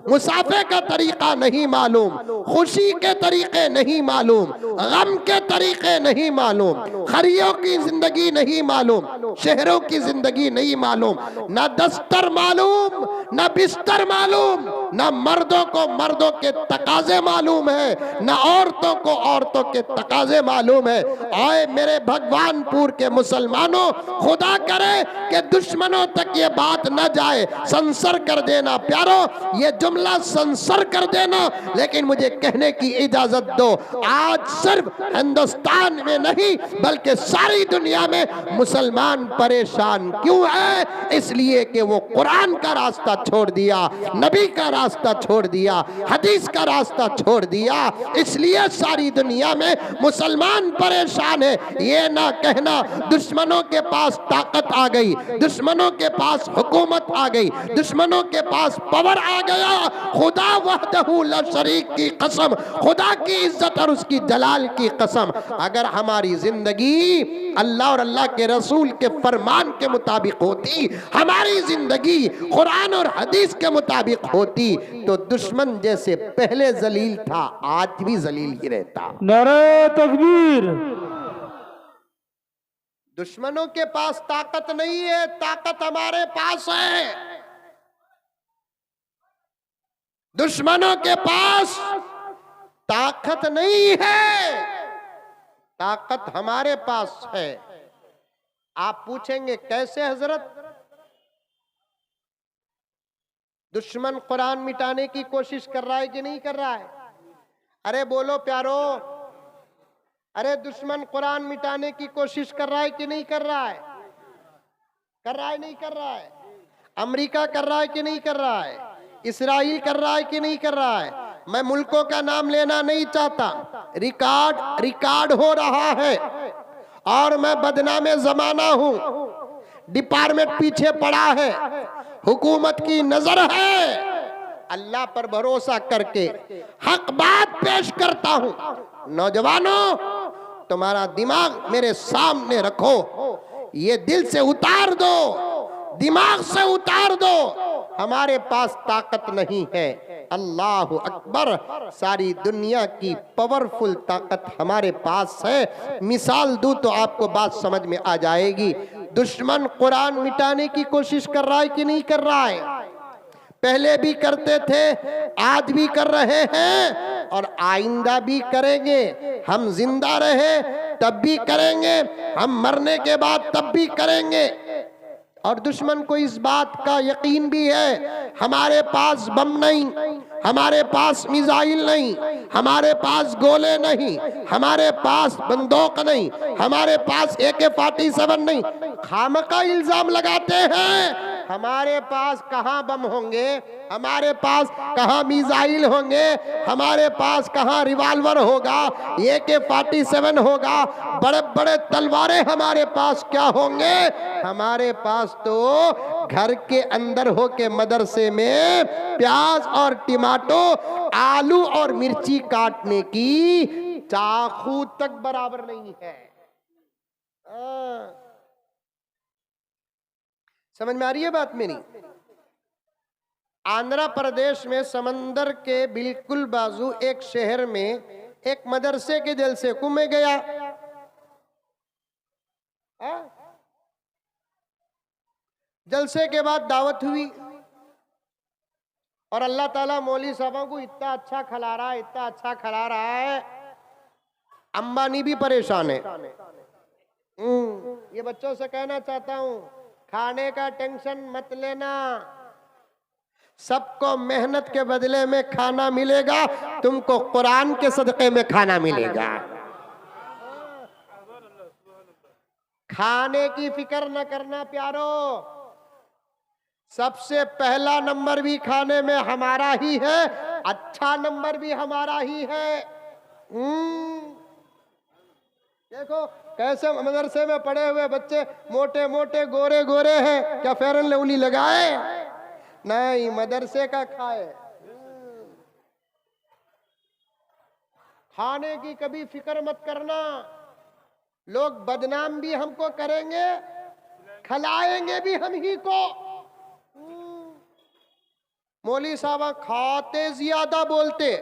A: मुसाफे का तरीका नहीं मालूम, खुशी के तरीके नहीं मालूम, गम के तरीके नहीं मालूम, खरियों की जिंदगी नहीं मालूम, शहरों की जिंदगी नहीं मालूम, ना दस्तर मालूम, ना बिस्तर मालूम, ना मर्दों को मर्दों के तकाजे मालूम है, ना औरतों को औरतों के तकाजे मालूम है। आए मेरे भगवानपुर के मुसलमानों, खुदा करे कि दुश्मनों तक ये बात न जाए, संसर कर देना प्यारो, ये जुमला संसर कर देना। लेकिन मुझे कहने की इजाजत दो, आज सिर्फ हिंदुस्तान में नहीं बल्कि सारी दुनिया में मुसलमान परेशान क्यों है? इसलिए कि वो कुरान का रास्ता छोड़ दिया, नबी का रास्ता छोड़ दिया, हदीस का रास्ता छोड़ दिया। इसलिए सारी दुनिया में मुसलमान परेशान है। ये ना कहना दुश्मनों के पास ताकत आ गई, दुश्मनों के पास हुकूमत आ गई, दुश्मनों के पास पावर आ गया। खुदा वहदहू ला शरीक की कसम, खुदा की इज्जत और उसकी जलाल की कसम, अगर हमारी जिंदगी अल्लाह और अल्लाह के रसूल के फरमान के मुताबिक होती, हमारी जिंदगी कुरान और हदीस के मुताबिक होती, तो दुश्मन जैसे पहले जलील था आज भी जलील ही रहता।
B: नारे तकबीर।
A: दुश्मनों के पास ताकत नहीं है, ताकत हमारे पास है। दुश्मनों के पास ताकत नहीं है, ताकत हमारे पास है। आप पूछेंगे कैसे हजरत? दुश्मन कुरान मिटाने की कोशिश कर रहा है कि नहीं कर रहा है? अरे बोलो प्यारो, अरे दुश्मन कुरान मिटाने की कोशिश कर रहा है कि नहीं कर रहा है? कर रहा है नहीं कर रहा है? अमेरिका कर रहा है कि नहीं कर रहा है? इसराइल कर रहा है कि नहीं कर रहा है? मैं मुल्कों का नाम लेना नहीं चाहता, रिकॉर्ड हो रहा है और मैं बदनामे जमाना हूं। डिपार्टमेंट पीछे पड़ा है, हुकूमत की नजर है। अल्लाह पर भरोसा करके हक बात पेश करता हूं। नौजवानों, तुम्हारा दिमाग मेरे सामने रखो, ये दिल से उतार दो, दिमाग से उतार दो। हमारे पास ताकत नहीं है, अल्लाह अकबर, सारी दुनिया की पावरफुल ताकत हमारे पास है। मिसाल दूं तो आपको बात समझ में आ जाएगी। दुश्मन कुरान मिटाने की कोशिश कर रहा है कि नहीं कर रहा है? पहले भी करते थे, आज भी कर रहे हैं और आइंदा भी करेंगे। हम जिंदा रहे तब भी करेंगे, हम मरने के बाद तब भी करेंगे। और दुश्मन को इस बात का यकीन भी है, हमारे पास बम नहीं, हमारे पास मिसाइल नहीं, हमारे पास गोले नहीं, हमारे पास बंदूक नहीं, हमारे पास AK-47 नहीं। खामका इल्जाम लगाते हैं हमारे पास कहां बम होंगे, हमारे पास कहां मिसाइल होंगे, हमारे पास कहां रिवाल्वर होगा, AK-47 होगा, बड़े बड़े तलवारें हमारे पास क्या होंगे? हमारे पास तो घर के अंदर होके मदरसे में प्याज और टमाटो, आलू और मिर्ची काटने की चाकू तक बराबर नहीं है। समझ में आ रही है बात मेरी? आंध्र प्रदेश में समंदर के बिल्कुल बाजू एक शहर में एक मदरसे के जलसे को मैं गया। जलसे के बाद दावत हुई और अल्लाह ताला मौली साहबों को इतना अच्छा खिला रहा है, इतना अच्छा खिला रहा है, अंबानी भी परेशान है। ये बच्चों से कहना चाहता हूं, खाने का टेंशन मत लेना, सबको मेहनत के बदले में खाना मिलेगा, तुमको कुरान के सदक़े में खाना मिलेगा। खाने की फिक्र न करना प्यारो, सबसे पहला नंबर भी खाने में हमारा ही है, अच्छा नंबर भी हमारा ही है। देखो कैसे मदरसे में पड़े हुए बच्चे मोटे मोटे गोरे गोरे हैं, क्या फेयर एंड लवली लगाए? नहीं, मदरसे का खाए। खाने की कभी फिक्र मत करना, लोग बदनाम भी हमको करेंगे, खिलाएंगे भी हम ही को। मौली साहब खाते ज्यादा बोलते,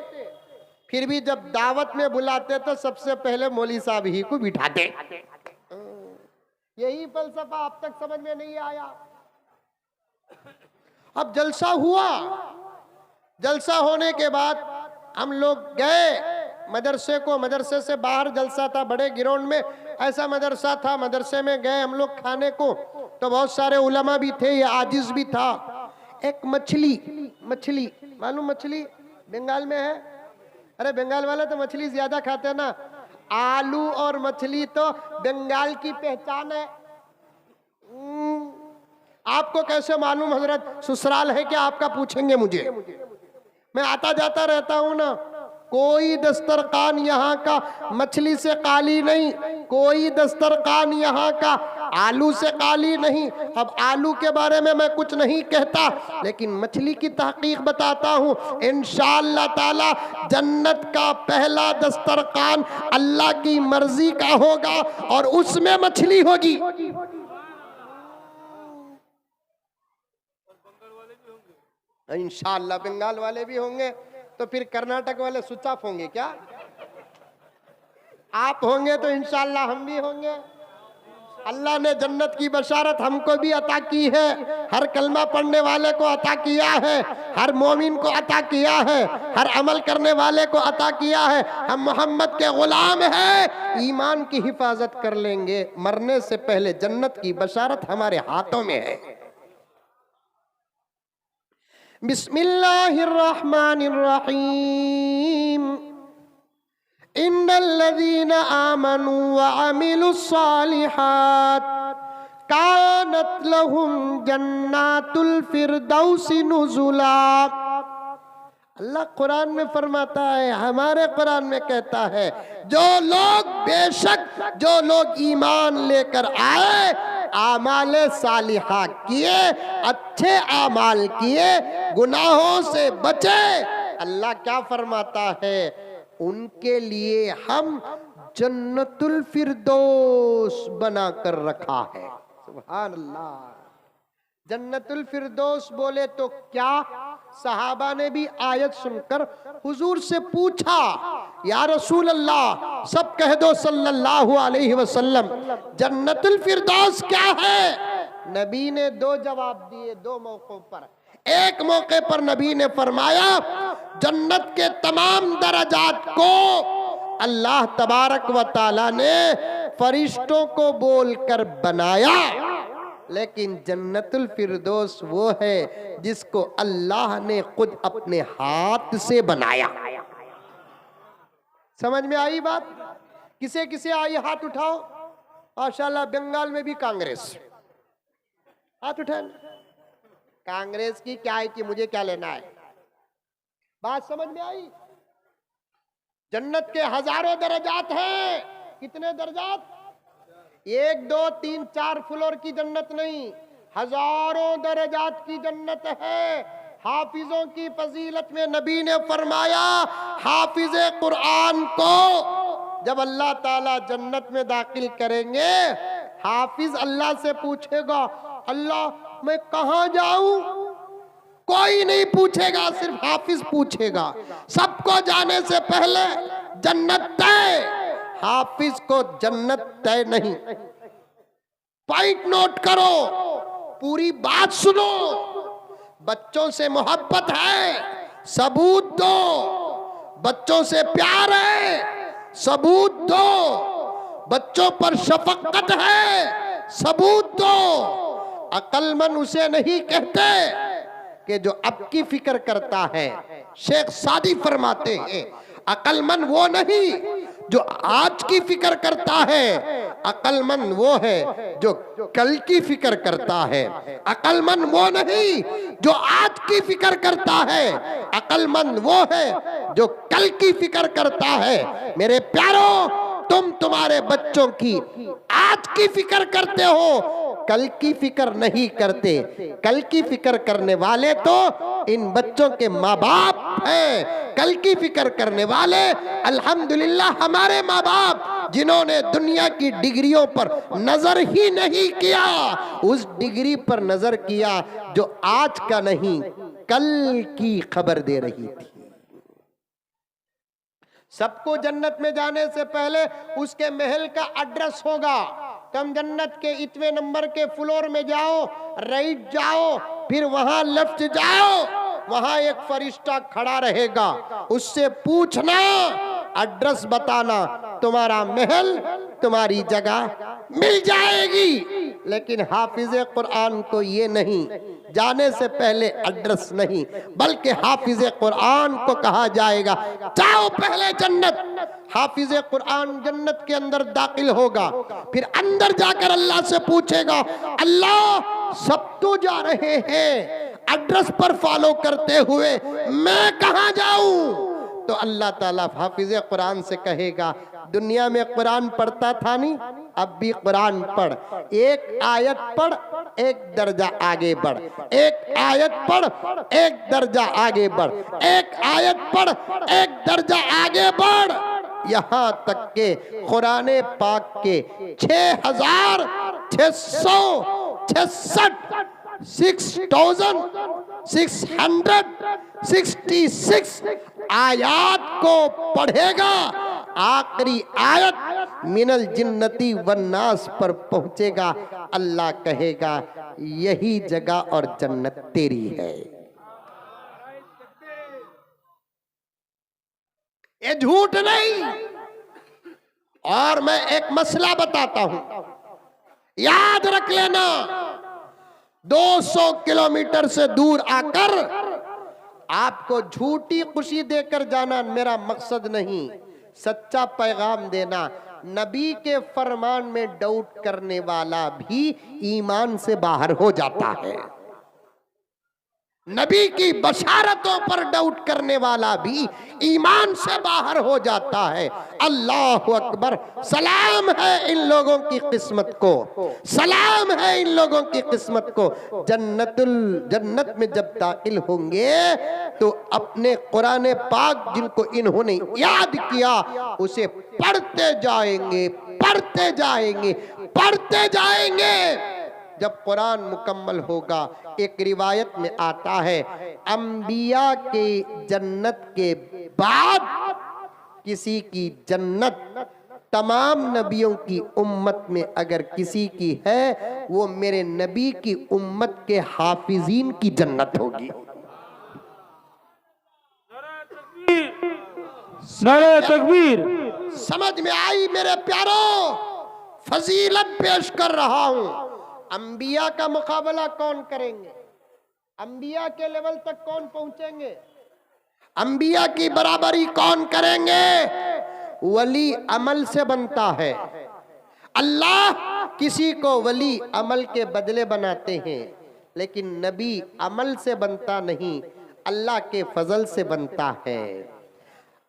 A: फिर भी जब दावत में बुलाते तो सबसे पहले मौली साहब ही को बिठाते। यही फलसफा अब तक समझ में नहीं आया। अब जलसा हुआ, जलसा होने के बाद हम लोग गए मदरसे को, मदरसे से बाहर जलसा था, बड़े ग्राउंड में ऐसा मदरसा था। मदरसे में गए हम लोग खाने को, तो बहुत सारे उलमा भी थे, ये आजिज भी था। एक मछली मालूम, मछली बंगाल में है, अरे बंगाल वाले तो मछली ज्यादा खाते हैं ना। आलू और मछली तो बंगाल की पहचान है। आपको कैसे मालूम हजरत? ससुराल है क्या आपका? पूछेंगे मुझे, मैं आता जाता रहता हूं ना। कोई दस्तरखान यहाँ का मछली से काली नहीं, कोई दस्तरखान यहाँ का आलू से काली नहीं। अब आलू के बारे में मैं कुछ नहीं कहता, लेकिन मछली की तहकीक बताता हूँ। इंशाअल्लाह ताला जन्नत का पहला दस्तरखान अल्लाह की मर्जी का होगा और उसमें मछली होगी। इंशाअल्लाह बंगाल वाले भी होंगे, तो फिर कर्नाटक वाले स्विच ऑफ होंगे क्या? आप होंगे तो इंशाअल्लाह हम भी होंगे। अल्लाह ने जन्नत की बशारत हमको भी अता की है, हर कलमा पढ़ने वाले को अता किया है, हर मोमिन को अता किया है, हर अमल करने वाले को अता किया है। हम मोहम्मद के गुलाम हैं, ईमान की हिफाजत कर लेंगे, मरने से पहले जन्नत की बशारत हमारे हाथों में है। बिस्मिल्लाहिर्रहमानिर्रहीम। इन्नल्लज़ीना आमनू व अमिलुस्सालिहात कानत लहुम जन्नातुल फिरदौसी नुज़ुला। अल्लाह कुरान में फरमाता है, हमारे कुरान में कहता है, जो लोग बेशक जो लोग ईमान लेकर आए, आमाले सालिहा किए, अच्छे आमाल किए, गुनाहों से बचे, अल्लाह क्या फरमाता है, उनके लिए हम जन्नतुल फिरदौस बना कर रखा है। सुभान अल्लाह। जन्नतुल फिरदौस बोले तो क्या? सहाबा ने भी आयत सुनकर हुजूर से पूछा, या रसूल अल्लाह, सब कह दो सल्लल्लाहु अलैहि वसल्लम, जन्नतुल फिरदौस क्या है? नबी ने दो जवाब दिए, दो मौकों पर। एक मौके पर नबी ने फरमाया, जन्नत के तमाम दरजात को अल्लाह तबारक व तआला ने फरिश्तों को बोलकर बनाया, लेकिन जन्नतुल फिरदौस वो है जिसको अल्लाह ने खुद अपने हाथ से बनाया। समझ में आई बात? किसे किसे आई? हाथ उठाओ। माशाल्लाह, बंगाल में भी कांग्रेस, हाथ उठाए। कांग्रेस की क्या है कि मुझे क्या लेना है? बात समझ में आई? जन्नत के हजारों दरजात हैं। कितने दरजात? 1 2 3 4 फ्लोर की जन्नत नहीं, हजारों दरजात की जन्नत है। हाफिजों की फजीलत में नबी ने फरमाया, हाफिजे कुरान को जब अल्लाह ताला जन्नत में दाखिल करेंगे, हाफिज अल्लाह से पूछेगा, अल्लाह मैं कहां जाऊं? कोई नहीं पूछेगा, सिर्फ हाफिज पूछेगा। सबको जाने से पहले जन्नत तय, हाफिज को जन्नत तय नहीं। पॉइंट नोट करो, पूरी बात सुनो। बच्चों से मोहब्बत है, सबूत दो। बच्चों से प्यार है, सबूत दो। बच्चों पर शफकत है, सबूत दो। अक्लमंद उसे नहीं कहते कि जो अब की फिक्र करता है। शेख सादी फरमाते हैं, अक्लमंद वो नहीं जो आज की फिक्र करता है, अक्लमंद वो है जो कल की फिक्र करता है। अक्लमंद वो नहीं जो आज की फिक्र करता है, अक्लमंद वो है जो कल की फिक्र करता है। मेरे प्यारों, तुम तुम्हारे बच्चों की आज की फिक्र करते हो, कल की फिक्र नहीं करते। कल की फिक्र करने वाले तो इन बच्चों के माँ बाप हैं। कल की फिक्र करने वाले अल्हम्दुलिल्लाह हमारे माँ बाप, जिन्होंने दुनिया की डिग्रियों पर नजर ही नहीं किया, उस डिग्री पर नजर किया जो आज का नहीं कल की खबर दे रही थी। सबको जन्नत में जाने से पहले उसके महल का एड्रेस होगा। तुम जन्नत के इतने नंबर के फ्लोर में जाओ, राइट जाओ, फिर वहां लेफ्ट जाओ, वहां एक फरिश्ता खड़ा रहेगा। उससे पूछना, एड्रेस बताना, तुम्हारा महल, तुम्हारी जगह मिल जाएगी। लेकिन हाफिजे कुरान को ये नहीं, जाने से पहले एड्रेस नहीं, बल्कि हाफिजे कुरान को कहा जाएगा, जाओ पहले जन्नत। हाफिजे कुरान जन्नत के अंदर दाखिल होगा, फिर अंदर जाकर अल्लाह से पूछेगा, अल्लाह सब तो जा रहे हैं, एड्रेस पर फॉलो करते हुए मैं कहां जाऊं? तो अल्लाह ताला हाफिजे कुरान से कहेगा, दुनिया में कुरान पढ़ता था नहीं, अब भी कुरान पढ़। एक आयत पढ़, एक दर्जा आगे बढ़। एक आयत पढ़, एक दर्जा आगे बढ़। एक आयत पढ़, एक दर्जा आगे बढ़। यहाँ तक के कुरान पाक के 6,666 आयात को पढ़ेगा। आखिरी आयत मिनल जिन्नती वन्नास पर पहुंचेगा, अल्लाह कहेगा यही जगह और जन्नत तेरी है। ये झूठ नहीं। और मैं एक मसला बताता हूं, याद रख लेना। 200 किलोमीटर से दूर आकर आपको झूठी खुशी देकर जाना मेरा मकसद नहीं, सच्चा पैगाम देना। नबी के फरमान में डाउट करने वाला भी ईमान से बाहर हो जाता है। नबी की बशारतों पर डाउट करने वाला भी ईमान से बाहर हो जाता है। अल्लाह अकबर। सलाम है इन लोगों की किस्मत को, सलाम है इन लोगों की किस्मत को। जन्नत में जब दाखिल होंगे तो अपने कुरान पाक जिनको इन्होंने याद किया उसे पढ़ते जाएंगे, पढ़ते जाएंगे, पढ़ते जाएंगे। जब कुरान मुकम्मल होगा, एक रिवायत में आता है अंबिया के जन्नत के बाद किसी की जन्नत तमाम नबियों की उम्मत में अगर किसी की है, वो मेरे नबी की उम्मत के हाफिजीन की जन्नत होगी।
B: नारे तकबीर।
A: समझ में आई मेरे प्यारों? फजीलत पेश कर रहा हूं। अंबिया का मुकाबला कौन करेंगे? अंबिया के लेवल तक कौन पहुंचेंगे? अंबिया की बराबरी कौन करेंगे? वली अमल से बनता है। अल्लाह किसी को वली अमल के बदले बनाते हैं, लेकिन नबी अमल से बनता नहीं, अल्लाह के फजल से बनता है।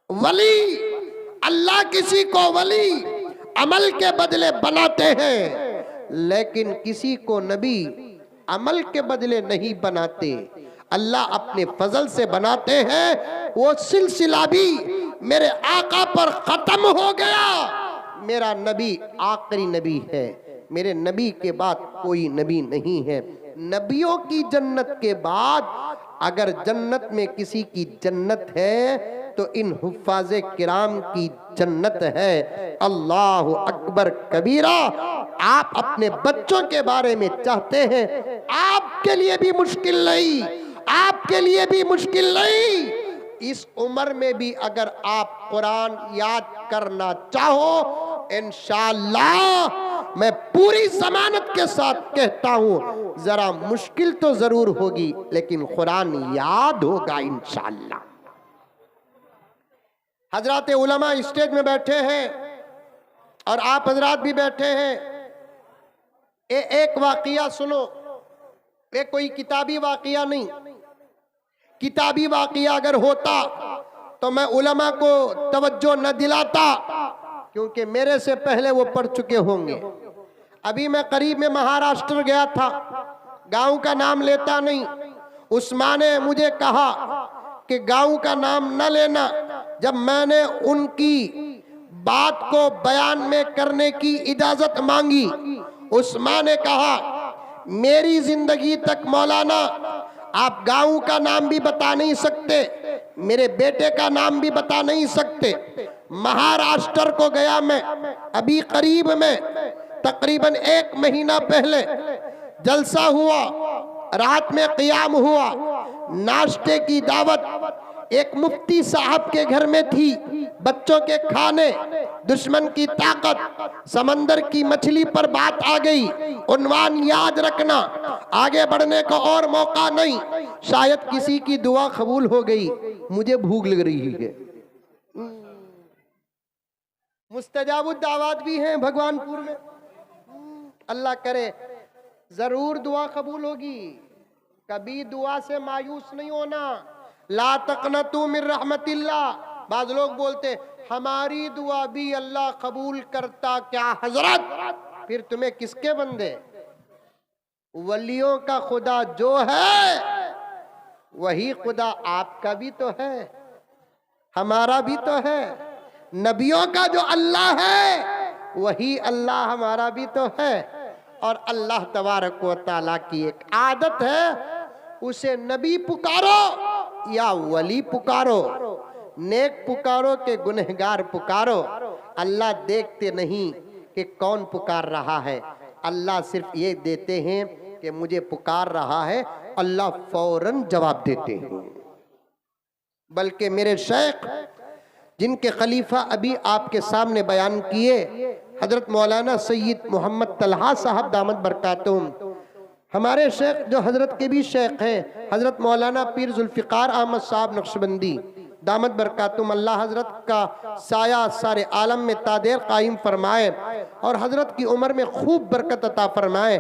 A: वली, अल्लाह किसी को वली अमल के बदले बनाते हैं, लेकिन किसी को नबी अमल के बदले नहीं बनाते, अल्लाह अपने फजल से बनाते हैं। वो सिलसिला भी मेरे आका पर खत्म हो गया। मेरा नबी आखिरी नबी है, मेरे नबी के बाद कोई नबी नहीं है। नबियों की जन्नत के बाद अगर जन्नत में किसी की जन्नत है तो इन हुफ्फाज़े किराम की जन्नत है। अल्लाह अकबर कबीरा। आप अपने बच्चों के बारे में चाहते हैं, आपके लिए भी मुश्किल नहीं, आपके लिए भी मुश्किल नहीं। इस उम्र में भी अगर आप कुरान याद करना चाहो, इंशाअल्लाह मैं पूरी जमानत के साथ कहता हूं, जरा मुश्किल तो जरूर होगी लेकिन कुरान याद होगा इंशाअल्लाह। हजरात उलमा स्टेज में बैठे हैं और आप हजरात भी बैठे हैं। एक वाकया सुनो, ये कोई किताबी वाकया नहीं। किताबी वाकया अगर होता तो मैं उलमा को तवज्जो न दिलाता, क्योंकि मेरे से पहले वो पढ़ चुके होंगे। अभी मैं करीब में महाराष्ट्र गया था, गांव का नाम लेता नहीं। उस्मा ने मुझे कहा कि गांव का नाम न लेना। जब मैंने उनकी बात को बयान में करने की इजाजत मांगी, उस्मा ने कहा मेरी जिंदगी तक मौलाना आप गांव का नाम भी बता नहीं सकते, मेरे बेटे का नाम भी बता नहीं सकते। महाराष्ट्र को गया मैं अभी करीब में, तकरीबन 1 महीना पहले जलसा हुआ, रात में क़ियाम हुआ, नाश्ते की दावत एक मुफ्ती साहब के घर में थी, बच्चों के खाने, दुश्मन की ताकत, समंदर की मछली पर बात आ गई। उन्वान याद रखना, आगे बढ़ने को और मौका नहीं। शायद किसी की दुआ कबूल हो गई, मुझे भूख लग रही है। मुस्तजाबुद दावत भी हैं भगवानपुर में, अल्लाह करे जरूर दुआ कबूल होगी। कभी दुआ से मायूस नहीं होना। ला तक़नतू मिन रहमतिल्लाह। बाद लोग बोलते हमारी दुआ भी अल्लाह कबूल करता क्या हजरत? फिर तुम्हें किसके बंदे? वलियों का खुदा जो है वही खुदा आपका भी तो है, हमारा भी तो है। नबियों का जो अल्लाह है वही अल्लाह हमारा भी तो है। और अल्लाह तबारक व तआला की एक आदत है, उसे नबी पुकारो या वली पुकारो, नेक पुकारो के गुनहगार पुकारो। अल्लाह देखते नहीं कि कौन पुकार रहा है, अल्लाह सिर्फ ये देते हैं कि मुझे पुकार रहा है, अल्लाह फौरन जवाब देते हैं। बल्कि मेरे शेख जिनके खलीफा अभी आपके सामने बयान किए, हजरत मौलाना सैयद मोहम्मद तलहा साहब दामद बरकातुम, हमारे शेख जो हजरत के भी शेख हैं, हजरत मौलाना पीर जुल्फिकार अहमद साहब नक्शबंदी दामद बरकातुम, अल्लाह हजरत का साया सारे आलम में तादेर कायम फरमाए और हजरत की उम्र में खूब बरकत अता फरमाए।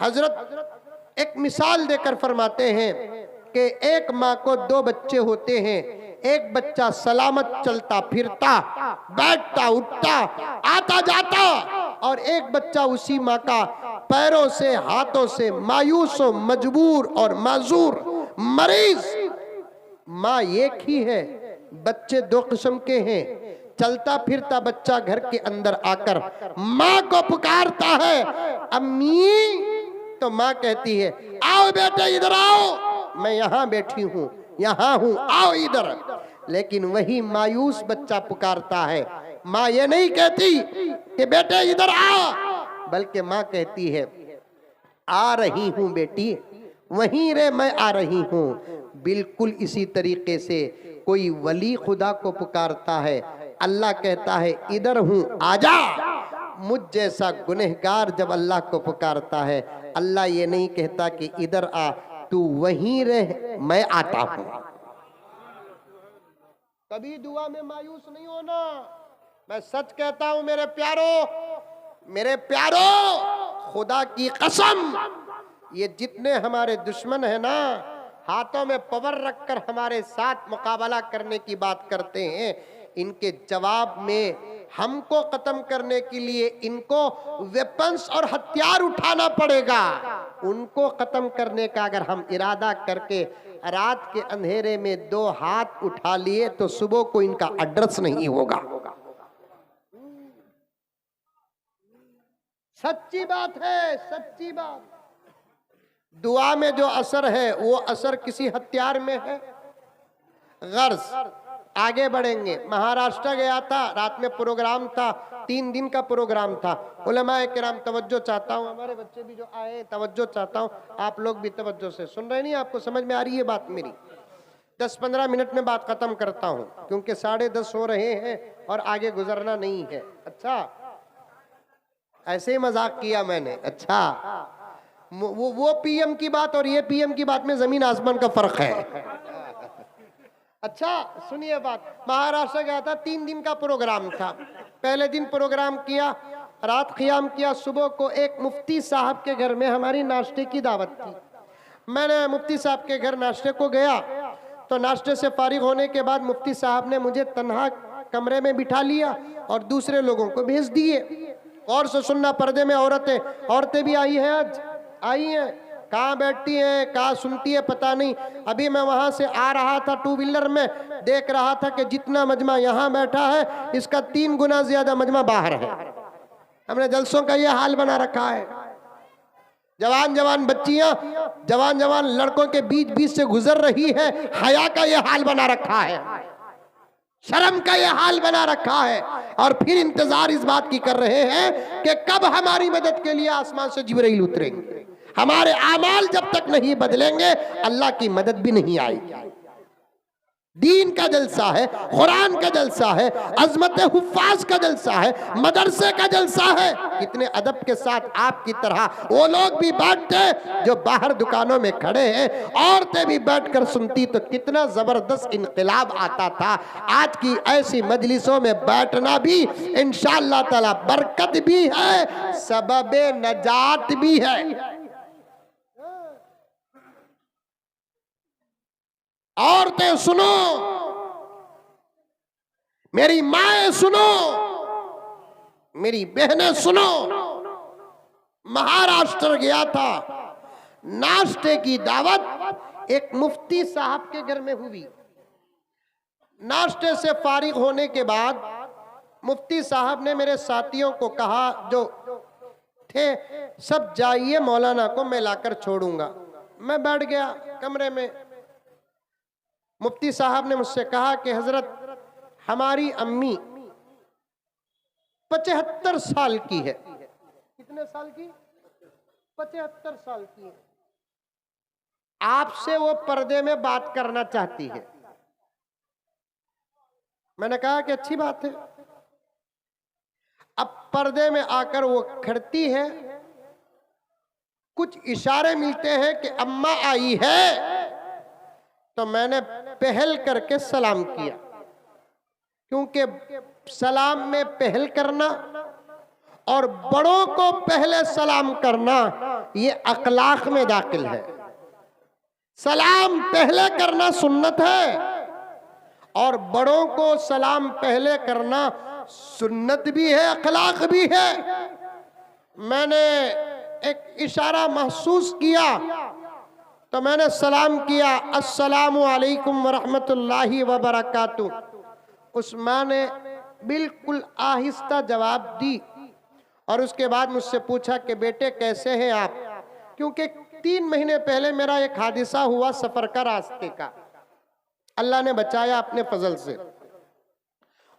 A: हजरत एक मिसाल देकर फरमाते हैं कि एक माँ को 2 बच्चे होते हैं, एक बच्चा सलामत चलता फिरता, बैठता उठता, आता जाता, और एक बच्चा उसी माँ का पैरों से हाथों से मायूस हो, मजबूर और माजूर, मरीज। माँ एक ही है, बच्चे 2 किस्म के हैं। चलता फिरता बच्चा घर के अंदर आकर माँ को पुकारता है, अम्मी, तो माँ कहती है आओ बेटे इधर आओ, मैं यहाँ बैठी हूँ, यहाँ हूँ, आओ इधर। लेकिन वही मायूस बच्चा पुकारता है, माँ ये नहीं कहती कि बेटे इधर आ, बल्कि माँ कहती है आ रही हूँ बेटी, वहीं रे मैं आ रही हूँ। बिल्कुल इसी तरीके से कोई वली खुदा को पुकारता है, अल्लाह कहता है इधर हूँ आजा। मुझ जैसा गुनहगार जब अल्लाह को पुकारता है, अल्लाह ये नहीं कहता कि इधर आ, तू वहीं रह, मैं आता हूँ। कभी दुआ में मायूस नहीं होना। मैं सच कहता हूं मेरे प्यारो, खुदा की कसम, ये जितने हमारे दुश्मन है ना, हाथों में पावर रखकर हमारे साथ मुकाबला करने की बात करते हैं, इनके जवाब में हमको खत्म करने के लिए इनको वेपन्स और हथियार उठाना पड़ेगा। उनको खत्म करने का अगर हम इरादा करके रात के अंधेरे में 2 हाथ उठा लिए तो सुबह को इनका एड्रेस नहीं होगा। सच्ची बात है, सच्ची बात। दुआ में जो असर है वो असर किसी हथियार में है। गर्ज आगे बढ़ेंगे। महाराष्ट्र गया था, रात में प्रोग्राम था, 3 दिन का प्रोग्राम था। उलमाए किराम तवज्जो चाहता हूँ, हमारे बच्चे भी जो आए तवज्जो चाहता हूँ, आप लोग भी तवज्जो से सुन रहे नहीं, आपको समझ में आ रही है बात मेरी? 10-15 मिनट में बात खत्म करता हूँ क्योंकि 10:30 हो रहे हैं और आगे गुजरना नहीं है। अच्छा, ऐसे ही मजाक किया मैंने। अच्छा, वो पीएम की बात और ये पीएम की बात में जमीन आसमान का फर्क है। अच्छा सुनिए बात। महाराष्ट्र गया था, 3 दिन का प्रोग्राम था। पहले दिन प्रोग्राम किया, रात क़ियाम किया, सुबह को एक मुफ्ती साहब के घर में हमारी नाश्ते की दावत थी। मैंने मुफ्ती साहब के घर नाश्ते को गया तो नाश्ते से फारिग होने के बाद मुफ्ती साहब ने मुझे तन्हा कमरे में बिठा लिया और दूसरे लोगों को भेज दिए। और से सुनना, पर्दे में औरतें भी आई हैं, आज आई हैं, कहाँ बैठती हैं, कहाँ सुनती है पता नहीं। अभी मैं वहां से आ रहा था 2 व्हीलर में, देख रहा था कि जितना मजमा यहाँ बैठा है इसका 3 गुना ज्यादा मजमा बाहर है। हमने जलसों का ये हाल बना रखा है। जवान जवान बच्चियां, जवान जवान लड़कों के बीच से गुजर रही है, हया का ये हाल बना रखा है, शर्म का ये हाल बना रखा है। और फिर इंतजार इस बात की कर रहे हैं कि कब हमारी मदद के लिए आसमान से जिब्राइल उतरेंगे। हमारे आमाल जब तक नहीं बदलेंगे अल्लाह की मदद भी नहीं आएगी। दीन का जलसा है, कुरान का जलसा है, अजमत हुफ्फाज का जलसा है, मदरसे का जलसा है। कितने अदब के साथ आपकी तरह वो लोग भी बैठते जो बाहर दुकानों में खड़े हैं, औरतें भी बैठकर सुनती तो कितना जबरदस्त इनकलाब आता था। आज की ऐसी मजलिसों में बैठना भी इंशाअल्लाह ताला बरकत भी है, सबबे नजात भी है। औरतें सुनो, मेरी माएं सुनो, मेरी बहनें सुनो। महाराष्ट्र गया था, नाश्ते की दावत एक मुफ्ती साहब के घर में हुई। नाश्ते से फारिग होने के बाद मुफ्ती साहब ने मेरे साथियों को कहा, जो थे, सब जाइए, मौलाना को मैं लाकर छोड़ूंगा। मैं बैठ गया कमरे में। मुफ्ती साहब ने मुझसे कहा कि हजरत, हमारी अम्मी 75 साल की है। कितने साल की? 75 साल की है। आपसे वो पर्दे में बात करना चाहती है। मैंने कहा कि अच्छी बात है। अब पर्दे में आकर वो खड़ती है, कुछ इशारे मिलते हैं कि अम्मा आई है, तो मैंने पहल करके सलाम किया, क्योंकि सलाम में पहल करना और बड़ों को पहले सलाम करना ये अखलाक में दाखिल है। सलाम पहले करना सुन्नत है और बड़ों को सलाम पहले करना सुन्नत भी है, अखलाक भी है। मैंने एक इशारा महसूस किया तो मैंने सलाम किया, अस्सलामु अलैकुम वरहमतुल्लाहि वबरकातुहू। उस माँ ने बिल्कुल आहिस्ता जवाब दी और उसके बाद मुझसे पूछा कि बेटे कैसे हैं आप, क्योंकि 3 महीने पहले मेरा एक हादिसा हुआ सफर का, रास्ते का। अल्लाह ने बचाया अपने फजल से।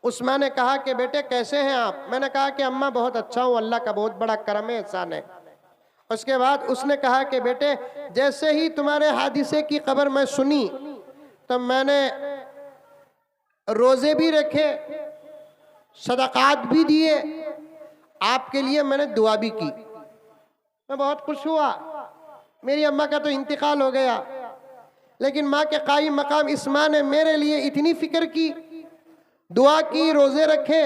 A: उस माँ ने कहा कि बेटे कैसे हैं आप। मैंने कहा कि अम्मा बहुत अच्छा हूँ, अल्लाह का बहुत बड़ा करम है, एहसान है। उसके बाद उसने कहा कि बेटे जैसे ही तुम्हारे हादिसे की खबर मैं सुनी तो मैंने रोजे भी रखे, सदकात भी दिए, आपके लिए मैंने दुआ भी की। मैं बहुत खुश हुआ। मेरी अम्मा का तो इंतकाल हो गया, लेकिन माँ के कायम मकाम इस माँ ने मेरे लिए इतनी फिक्र की, दुआ की, रोजे रखे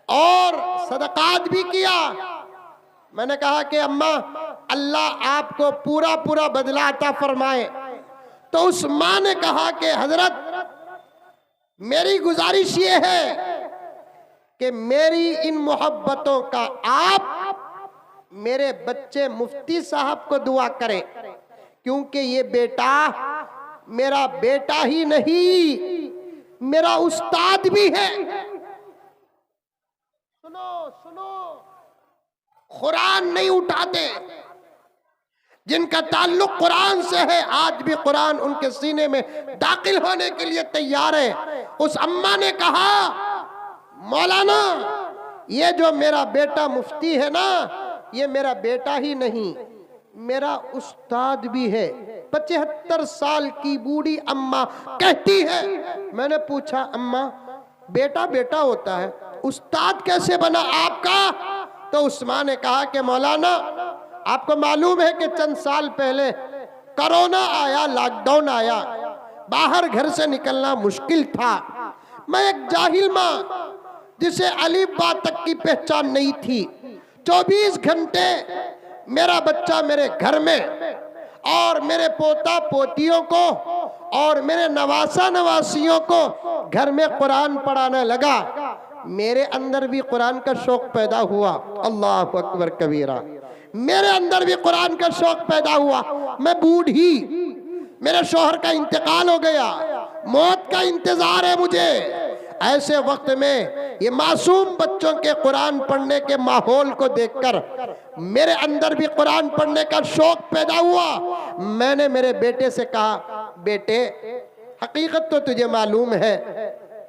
A: और सदकात भी किया। मैंने कहा कि अम्मा अल्लाह आपको पूरा पूरा बदला अता फरमाए। तो उस माँ ने कहा कि हजरत मेरी गुजारिश ये है कि मेरी इन मोहब्बतों का आप मेरे बच्चे मुफ्ती साहब को दुआ करें, क्योंकि ये बेटा मेरा बेटा ही नहीं, मेरा उस्ताद भी है। सुनो सुनो, कुरान नहीं उठाते, जिनका ताल्लुक कुरान से है आज भी कुरान उनके सीने में दाखिल होने के लिए तैयार है। उस अम्मा ने कहा मौलाना ये जो मेरा बेटा मुफ्ती है ना, ये मेरा बेटा ही नहीं, मेरा उस्ताद भी है। 75 साल की बूढ़ी अम्मा कहती है। मैंने पूछा अम्मा बेटा बेटा होता है, उस्ताद कैसे बना आपका? तो उस माँ ने कहा कि मौलाना आपको मालूम है कि चंद साल पहले कोरोना आया, लॉकडाउन आया, बाहर घर से निकलना मुश्किल था। मैं एक जाहिल माँ जिसे अलीफ बा तक की पहचान नहीं थी, 24 घंटे मेरा बच्चा मेरे घर में और मेरे पोता पोतियों को और मेरे नवासा नवासियों को घर में कुरान पढ़ाने लगा। मेरे अंदर भी कुरान का शौक पैदा हुआ। अल्लाह अकबर कबीरा। मेरे अंदर भी कुरान का शौक पैदा हुआ। मैं बूढ़ी, मेरे शौहर का इंतकाल हो गया, मौत का इंतजार है मुझे। ऐसे वक्त में ये मासूम बच्चों के कुरान पढ़ने के माहौल को देखकर मेरे अंदर भी कुरान पढ़ने का शौक पैदा हुआ। मैंने मेरे बेटे से कहा बेटे हकीकत तो तुझे मालूम है,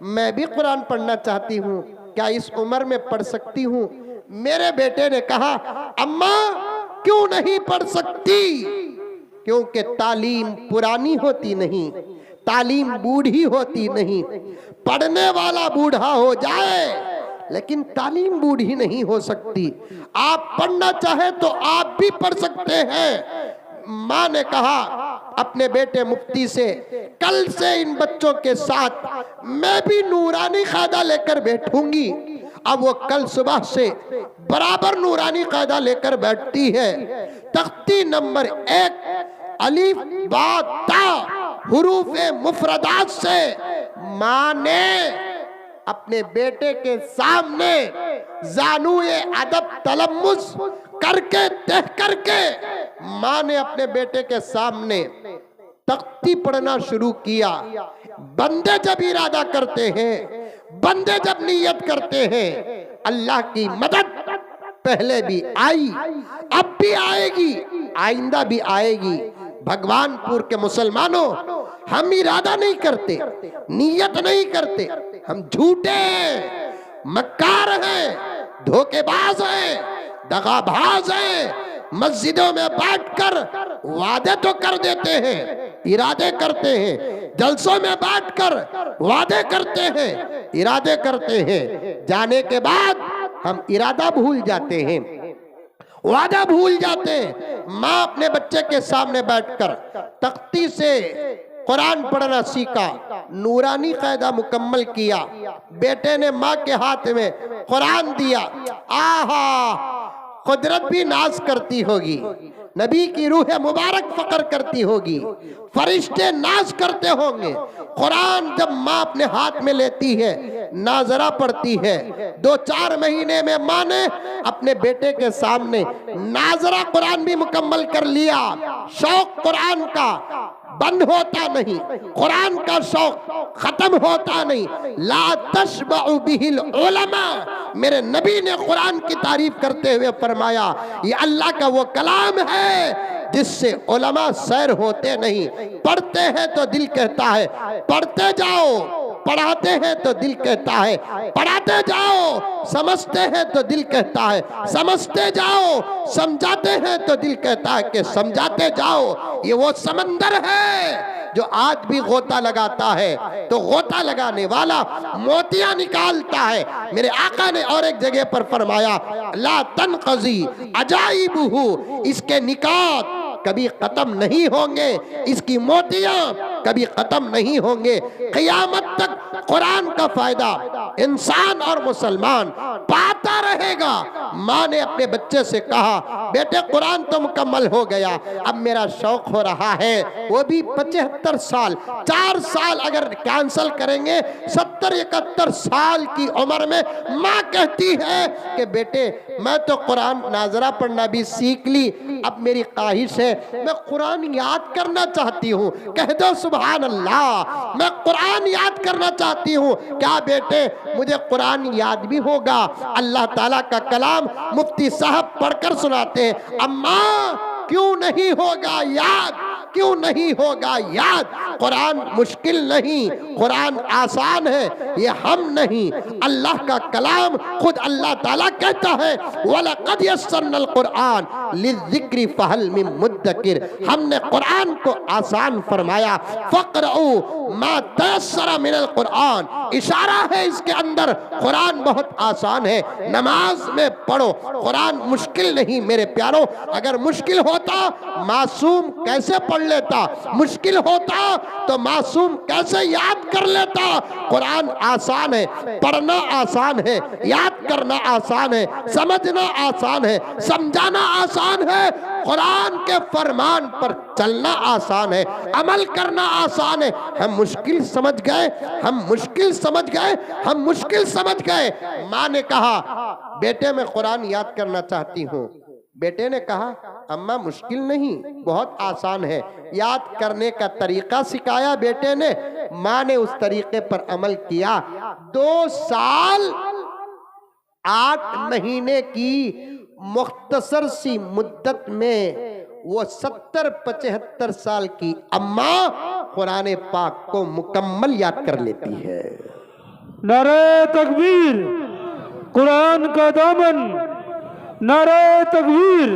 A: मैं भी कुरान पढ़ना चाहती हूँ, क्या इस उम्र में पढ़ सकती हूँ? मेरे बेटे ने कहा अम्मा क्यों नहीं पढ़ सकती, क्योंकि तालीम पुरानी होती नहीं, तालीम बूढ़ी होती नहीं। पढ़ने वाला बूढ़ा हो जाए लेकिन तालीम बूढ़ी नहीं हो सकती। आप पढ़ना चाहे तो आप भी पढ़ सकते हैं। माँ ने कहा अपने बेटे मुफ्ती से कल से इन बच्चों के साथ मैं भी नूरानी कायदा लेकर बैठूंगी। अब वो कल सुबह से बराबर नूरानी कायदा लेकर बैठती है। तख्ती नंबर 1 अलीफ बा ता हुरूफे मुफरदात से माँ ने अपने बेटे के सामने जानुए अदब तलम्मुस करके तह करके माँ ने अपने बेटे के सामने तख्ती पढ़ना शुरू किया। बंदे जब इरादा करते हैं, बंदे जब नियत करते हैं, अल्लाह की मदद पहले भी आई, अब भी आएगी, आइंदा भी आएगी। भगवानपुर के मुसलमानों हम इरादा नहीं करते, नियत नहीं करते, हम झूठे मक्कार हैं, धोखेबाज हैं, दगाबाज हैं। मस्जिदों में बैठकर वादे तो कर देते हैं, इरादे करते हैं, जलसों में बैठकर वादे करते हैं, इरादे करते हैं, जाने के बाद हम इरादा भूल जाते हैं, वादा भूल जाते हैं। माँ अपने बच्चे के सामने बैठकर तख्ती से कुरान पढ़ना सीखा, नूरानी कायदा मुकम्मल किया, बेटे ने माँ के हाथ में कुरान दिया। आहा, कुदरत भी नाज करती होगी, नबी की रूह मुबारक फकर करती होगी, फरिश्ते नाज करते होंगे। कुरान जब माँ अपने हाथ में लेती है, नाजरा पढ़ती है, 2-4 महीने में माँ ने अपने बेटे के सामने नाजरा कुरान भी मुकम्मल कर लिया। शौक कुरान का बंद होता नहीं, कुरान का शौक खत्म होता नहीं। ला तशबअ बिहिल उलमा, मेरे नबी ने कुरान की तारीफ करते हुए फरमाया, ये अल्लाह का वो कलाम है जिससे उलमा सैर होते नहीं। पढ़ते हैं तो दिल कहता है पढ़ते जाओ, पढ़ाते हैं तो दिल कहता है पढ़ाते जाओ, समझते हैं तो दिल कहता है समझते जाओ, समझाते हैं तो दिल कहता है कि समझाते जाओ। ये वो समंदर है जो आज भी गोता लगाता है तो गोता लगाने वाला मोतियां निकालता है। मेरे आका ने और एक जगह पर फरमाया, ला तनक़ज़ी अजाइबुहु, इसके निकात कभी खत्म नहीं होंगे, इसकी मोतियां कभी खत्म नहीं होंगे। क़यामत तक कुरान का फायदा इंसान और मुसलमान पाता रहेगा। माँ ने अपने बच्चे से कहा, बेटे कुरान तो मुकम्मल हो गया, अब मेरा शौक हो रहा है, वो भी 75 साल, 4 साल अगर कैंसल करेंगे 70-71 साल की उम्र में माँ कहती है कि बेटे मैं तो कुरान नाजरा पढ़ना भी सीख ली, अब मेरी ख्वाहिश है मैं कुरान याद करना चाहती हूँ। कह दो सुभान अल्लाह, मैं कुरान याद करना चाहती हूँ। क्या बेटे मुझे कुरान याद भी होगा? अल्लाह ताला का कलाम मुफ्ती साहब पढ़कर सुनाते हैं, अम्मा क्यों नहीं होगा याद, क्यों नहीं होगा याद? कुरान मुश्किल नहीं, कुरान आसान है, ये हम नहीं, अल्लाह का कलाम खुद अल्लाह ताला कहता है, वलक़द यस्सरनल कुरान लिज़्ज़िक्रि फ़हल मिन मुद्दकिर, हमने कुरान को आसान फरमाया। फ़क़रऊ मा तयस्सरा मिनल कुरान, इशारा है इसके अंदर, कुरान बहुत आसान है, नमाज में पढ़ो, कुरान मुश्किल नहीं मेरे प्यारों। अगर मुश्किल होता मासूम कैसे पढ़ लेता, मुश्किल होता तो मासूम कैसे याद कर लेता? कुरान आसान है, पढ़ना आसान है, याद करना आसान है, समझना आसान है, समझाना आसान है, कुरान के फरमान पर चलना आसान है, अमल करना आसान है। हम मुश्किल समझ गए, हम मुश्किल समझ गए, हम मुश्किल समझ गए। माँ ने कहा बेटे मैं कुरान याद करना चाहती हूँ। बेटे ने कहा अम्मा मुश्किल नहीं, बहुत आसान है। याद करने का तरीका सिखाया बेटे ने, माँ ने उस तरीके पर अमल किया। 2 साल 8 महीने की मुख्तसर सी मुद्दत में वो 70-75 साल की अम्मा कुरान पाक को मुकम्मल याद कर लेती है।
B: नारे तकबीर, कुरान का दामन, नारे तकबीर।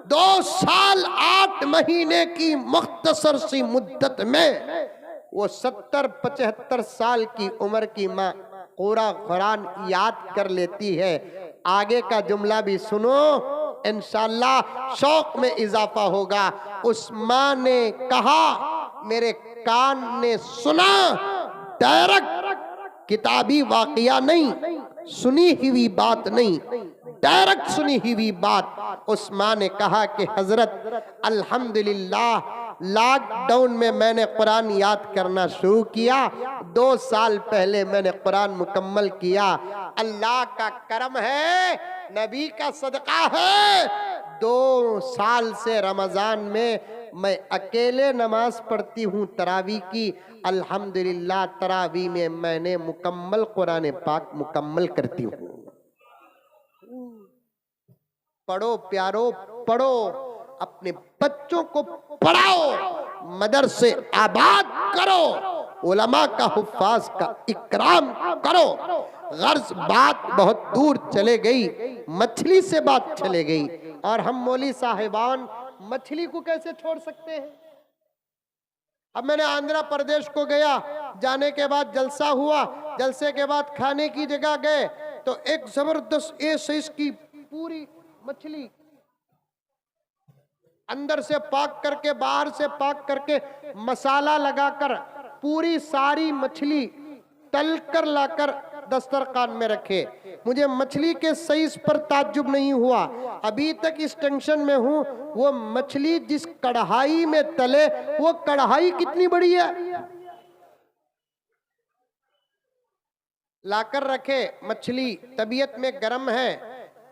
A: 2 साल 8 महीने की मुख्तसर सी मुद्दत में वो 70-75 साल की उम्र की माँ पूरा कुरान याद कर लेती है। आगे का जुमला भी सुनो, इंशाअल्लाह शौक में इजाफा होगा। उस माँ ने कहा, मेरे कान ने सुना, डायरेक्ट किताबी वाकया नहीं, सुनी हुई बात नहीं, डायरेक्ट सुनी हुई बात। उस माँ ने कहा कि हजरत अल्हम्दुलिल्लाह लॉकडाउन में मैंने कुरान याद करना शुरू किया, 2 साल पहले मैंने कुरान मुकम्मल किया। अल्लाह का करम है, नबी का सदका है, 2 साल से रमजान में मैं अकेले नमाज पढ़ती हूँ तरावी की। अल्हम्दुलिल्लाह तरावी में मैंने मुकम्मल कुरान पाक मुकम्मल करती हूँ। पढ़ो प्यारो, पढ़ो, अपने बच्चों को पढ़ाओ, मदरसे आबाद करो, उलमा का हुफ्फाज का इकराम करो। गर्ज बात बहुत दूर चले गई, मछली से बात चले गई। और हम मौली साहिबान मछली को कैसे छोड़ सकते हैं? अब मैंने आंध्र प्रदेश को गया, जाने के बाद जलसा हुआ, जलसे के बाद खाने की जगह गए तो एक जबरदस्त ए साइज की पूरी मछली, अंदर से पाक करके बाहर से पाक करके मसाला लगाकर पूरी सारी मछली तलकर लाकर दस्तरखान में रखे। मुझे मछली के साइज पर ताज्जुब नहीं हुआ, अभी तक इस टेंशन में हूं वो मछली जिस कढ़ाई में तले वो कढ़ाई कितनी बड़ी है। लाकर रखे मछली, तबीयत में गर्म है,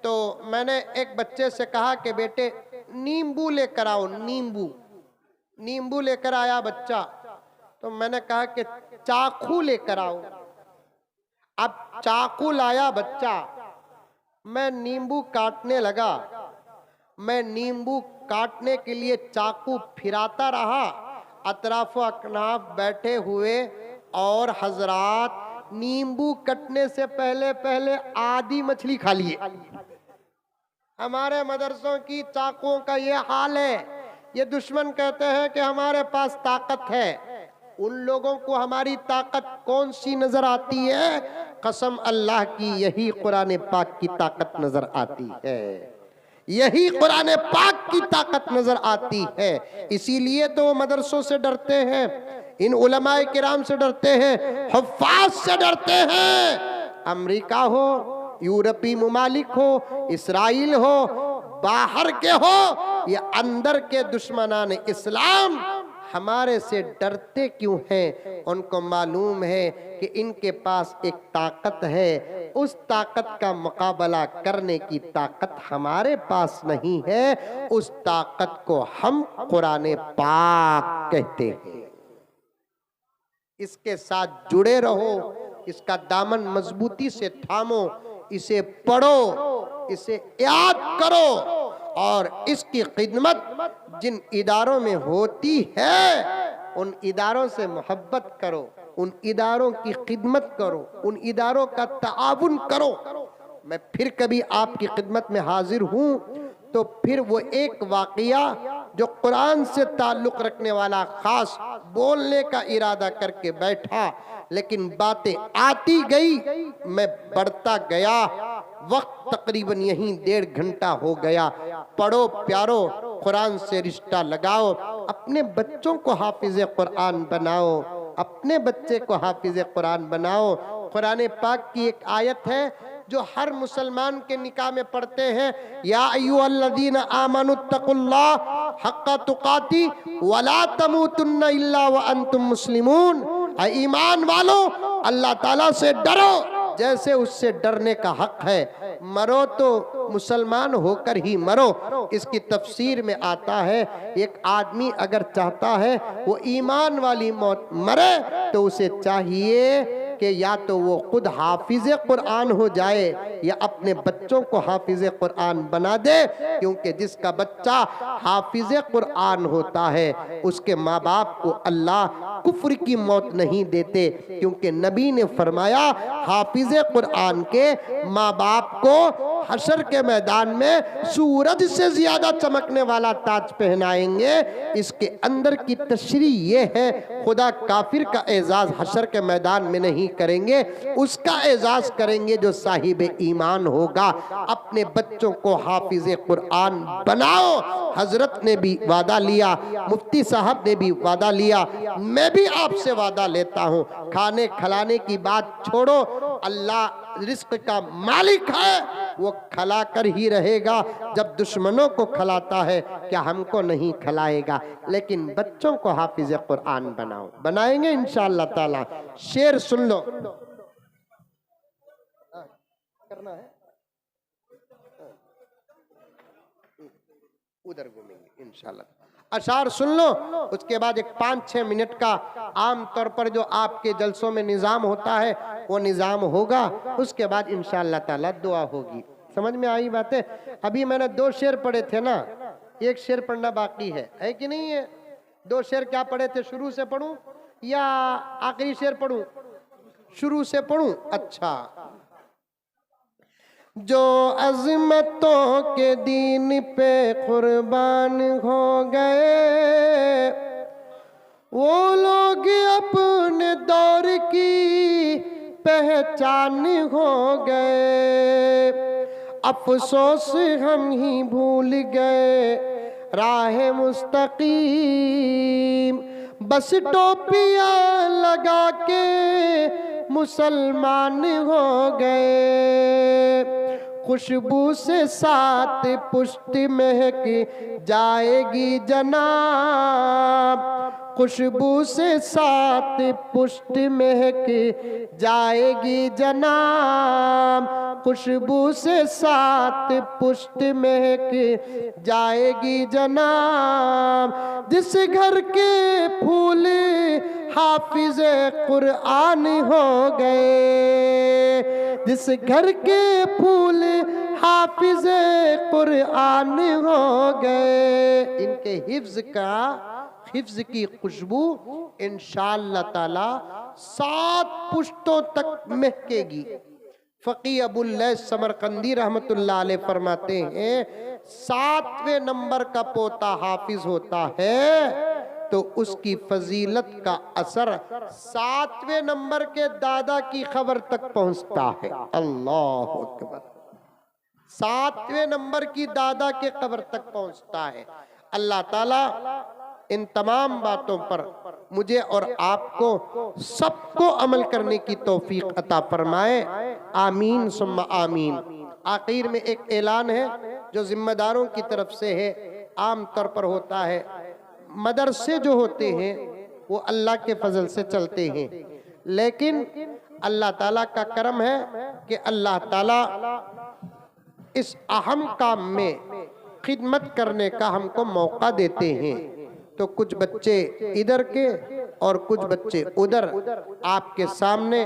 A: तो मैंने एक बच्चे से कहा कि बेटे नींबू लेकर आओ, नींबू लेकर आया बच्चा। तो मैंने कहा कि चाकू लेकर आओ। अब चाकू लाया बच्चा, मैं नींबू काटने लगा। मैं नींबू काटने के लिए चाकू फिराता रहा, अतराफ अकनाफ बैठे हुए और हजरात नींबू कटने से पहले पहले आधी मछली खा लिए। हमारे मदरसों की चाकुओं का ये हाल है। ये दुश्मन कहते हैं कि हमारे पास ताकत है, उन लोगों को हमारी ताकत कौन सी नजर आती है? कसम अल्लाह की, यही कुरान पाक की ताकत नजर आती है, यही कुरान पाक की ताकत नजर आती है। इसीलिए तो मदरसों से डरते हैं, इन उलमाए किराम से डरते हैं, हुफ्फाज से डरते हैं। अमेरिका हो, यूरोपीय मुमालिक हो, इसराइल हो, बाहर के हो या अंदर के दुश्मनान इस्लाम हमारे से डरते क्यों हैं? उनको मालूम है कि इनके पास एक ताकत है, उस ताकत का मुकाबला करने की ताकत हमारे पास नहीं है। उस ताकत को हम कुरान पाक कहते हैं। इसके साथ जुड़े रहो, इसका दामन मजबूती से थामो, इसे पढ़ो, इसे याद करो और इसकी खिदमत जिन इदारों में होती है उन इदारों से मोहब्बत करो, उन इदारों की खिदमत करो, उन इदारों का ताउन करो। मैं फिर कभी आपकी खिदमत में हाजिर हूँ तो फिर वो एक वाक़िया जो कुरान से ताल्लुक़ रखने वाला खास बोलने का इरादा करके बैठा, लेकिन बातें आती गई, मैं बढ़ता गया, वक्त तकरीबन यहीं 1.5 घंटा हो गया। पढ़ो प्यारो, कुरान से रिश्ता लगाओ, अपने बच्चों को हाफिज़े कुरान बनाओ, अपने बच्चे को हाफिज़े कुरान बनाओ। कुरान पाक की एक आयत है जो हर मुसलमान के निकाह में पढ़ते हैं, या अय्युहल्लज़ीना आमनुत्तकुल्लाह हक्का तुकाती वला तमूतुन्ना इल्ला व अंतुम मुस्लिमून। ईमान वालो, अल्लाह ताला से डरो जैसे उससे डरने का हक है, मरो तो मुसलमान होकर ही मरो। इसकी तफसीर में आता है, एक आदमी अगर चाहता है वो ईमान वाली मौत मरे तो उसे चाहिए कि या तो वो खुद हाफिज़े कुरान हो जाए या अपने बच्चों को हाफिज़े कुरान बना दे, क्योंकि जिसका बच्चा हाफिज़े कुरान होता है उसके माँ बाप को अल्लाह कुफ्र की मौत नहीं देते, क्योंकि नबी ने फरमाया हाफिज़े कुरान के माँ बाप को हशर के मैदान में सूरज से ज्यादा चमकने वाला ताज पहनाएंगे। इसके अंदर की तशरीह ये है, खुदा काफिर का एजाज हशर के मैदान में नहीं करेंगे, उसका एजाज करेंगे जो साहिब ईमान होगा। अपने बच्चों को हाफिज़े कुरान बनाओ। हजरत ने भी वादा लिया, मुफ्ती साहब ने भी वादा लिया, मैं भी आपसे वादा लेता हूँ। खाने खिलाने की बात छोड़ो, अल्लाह रिस्क का मालिक है, वो खिला कर ही रहेगा। जब दुश्मनों को खिलाता है क्या हमको नहीं खिलाएगा? लेकिन बच्चों को हाफिज़े कुरान बनाओ, बनाएंगे इंशाअल्लाह ताला। शेर सुन लो, करना है उधर घूमेंगे इंशाअल्लाह। अशार सुन लो, उसके बाद एक 5-6 मिनट का आम तौर पर जो आपके जलसों में निज़ाम होता है वो निज़ाम होगा, उसके बाद इंशाअल्लाह ताला दुआ होगी। समझ में आई बातें? अभी मैंने 2 शेर पढ़े थे ना, एक शेर पढ़ना बाकी है कि नहीं है? 2 शेर क्या पढ़े थे? शुरू से पढ़ूं या आखिरी शेर पढ़ूं? शुरू से पढ़ूं? अच्छा, जो अज़मतों के दीन पे कुर्बान हो गए, वो लोग अपने दौर की पहचान हो गए। अफसोस हम ही भूल गए राह मुस्तकीम, बस टोपियां लगा के मुसलमान हो गए। खुशबू से सात पुष्ट महक जाएगी जनाब, खुशबू से सात पुष्ट महक जाएगी जनाब, खुशबू से सात पुष्ट महक जाएगी जनाब। जिस घर के फूल हाफिज कुरान हो गए, जिस घर के फूल हाफिज कुरान हो गए, इनके हिफ्ज की खुशबू इंशाअल्लाह ताला 7 पुश्तों तक महकेगी। फ़क़ी अबुल लैस समरकंदी रहमतुल्लाह अलैह फरमाते हैं 7वें नंबर का पोता हाफिज होता है तो उसकी फजीलत का असर 7वें नंबर के दादा की खबर तक पहुंचता है। अल्लाह अकबर। 7वें नंबर की दादा के खबर तक पहुंचता है। अल्लाह ताला इन तमाम बातों पर मुझे और आपको सबको अमल करने की तौफीक अता फरमाए। आमीन सुम्मा आमीन। आखिर में एक ऐलान है जो जिम्मेदारों की तरफ से है, आम तौर पर होता है। मदरसे जो होते हैं वो अल्लाह के फजल से चलते हैं, लेकिन अल्लाह ताला का करम है कि अल्लाह ताला इस अहम काम में खिदमत करने का हमको मौका देते हैं। तो कुछ बच्चे इधर के और कुछ बच्चे उधर आपके सामने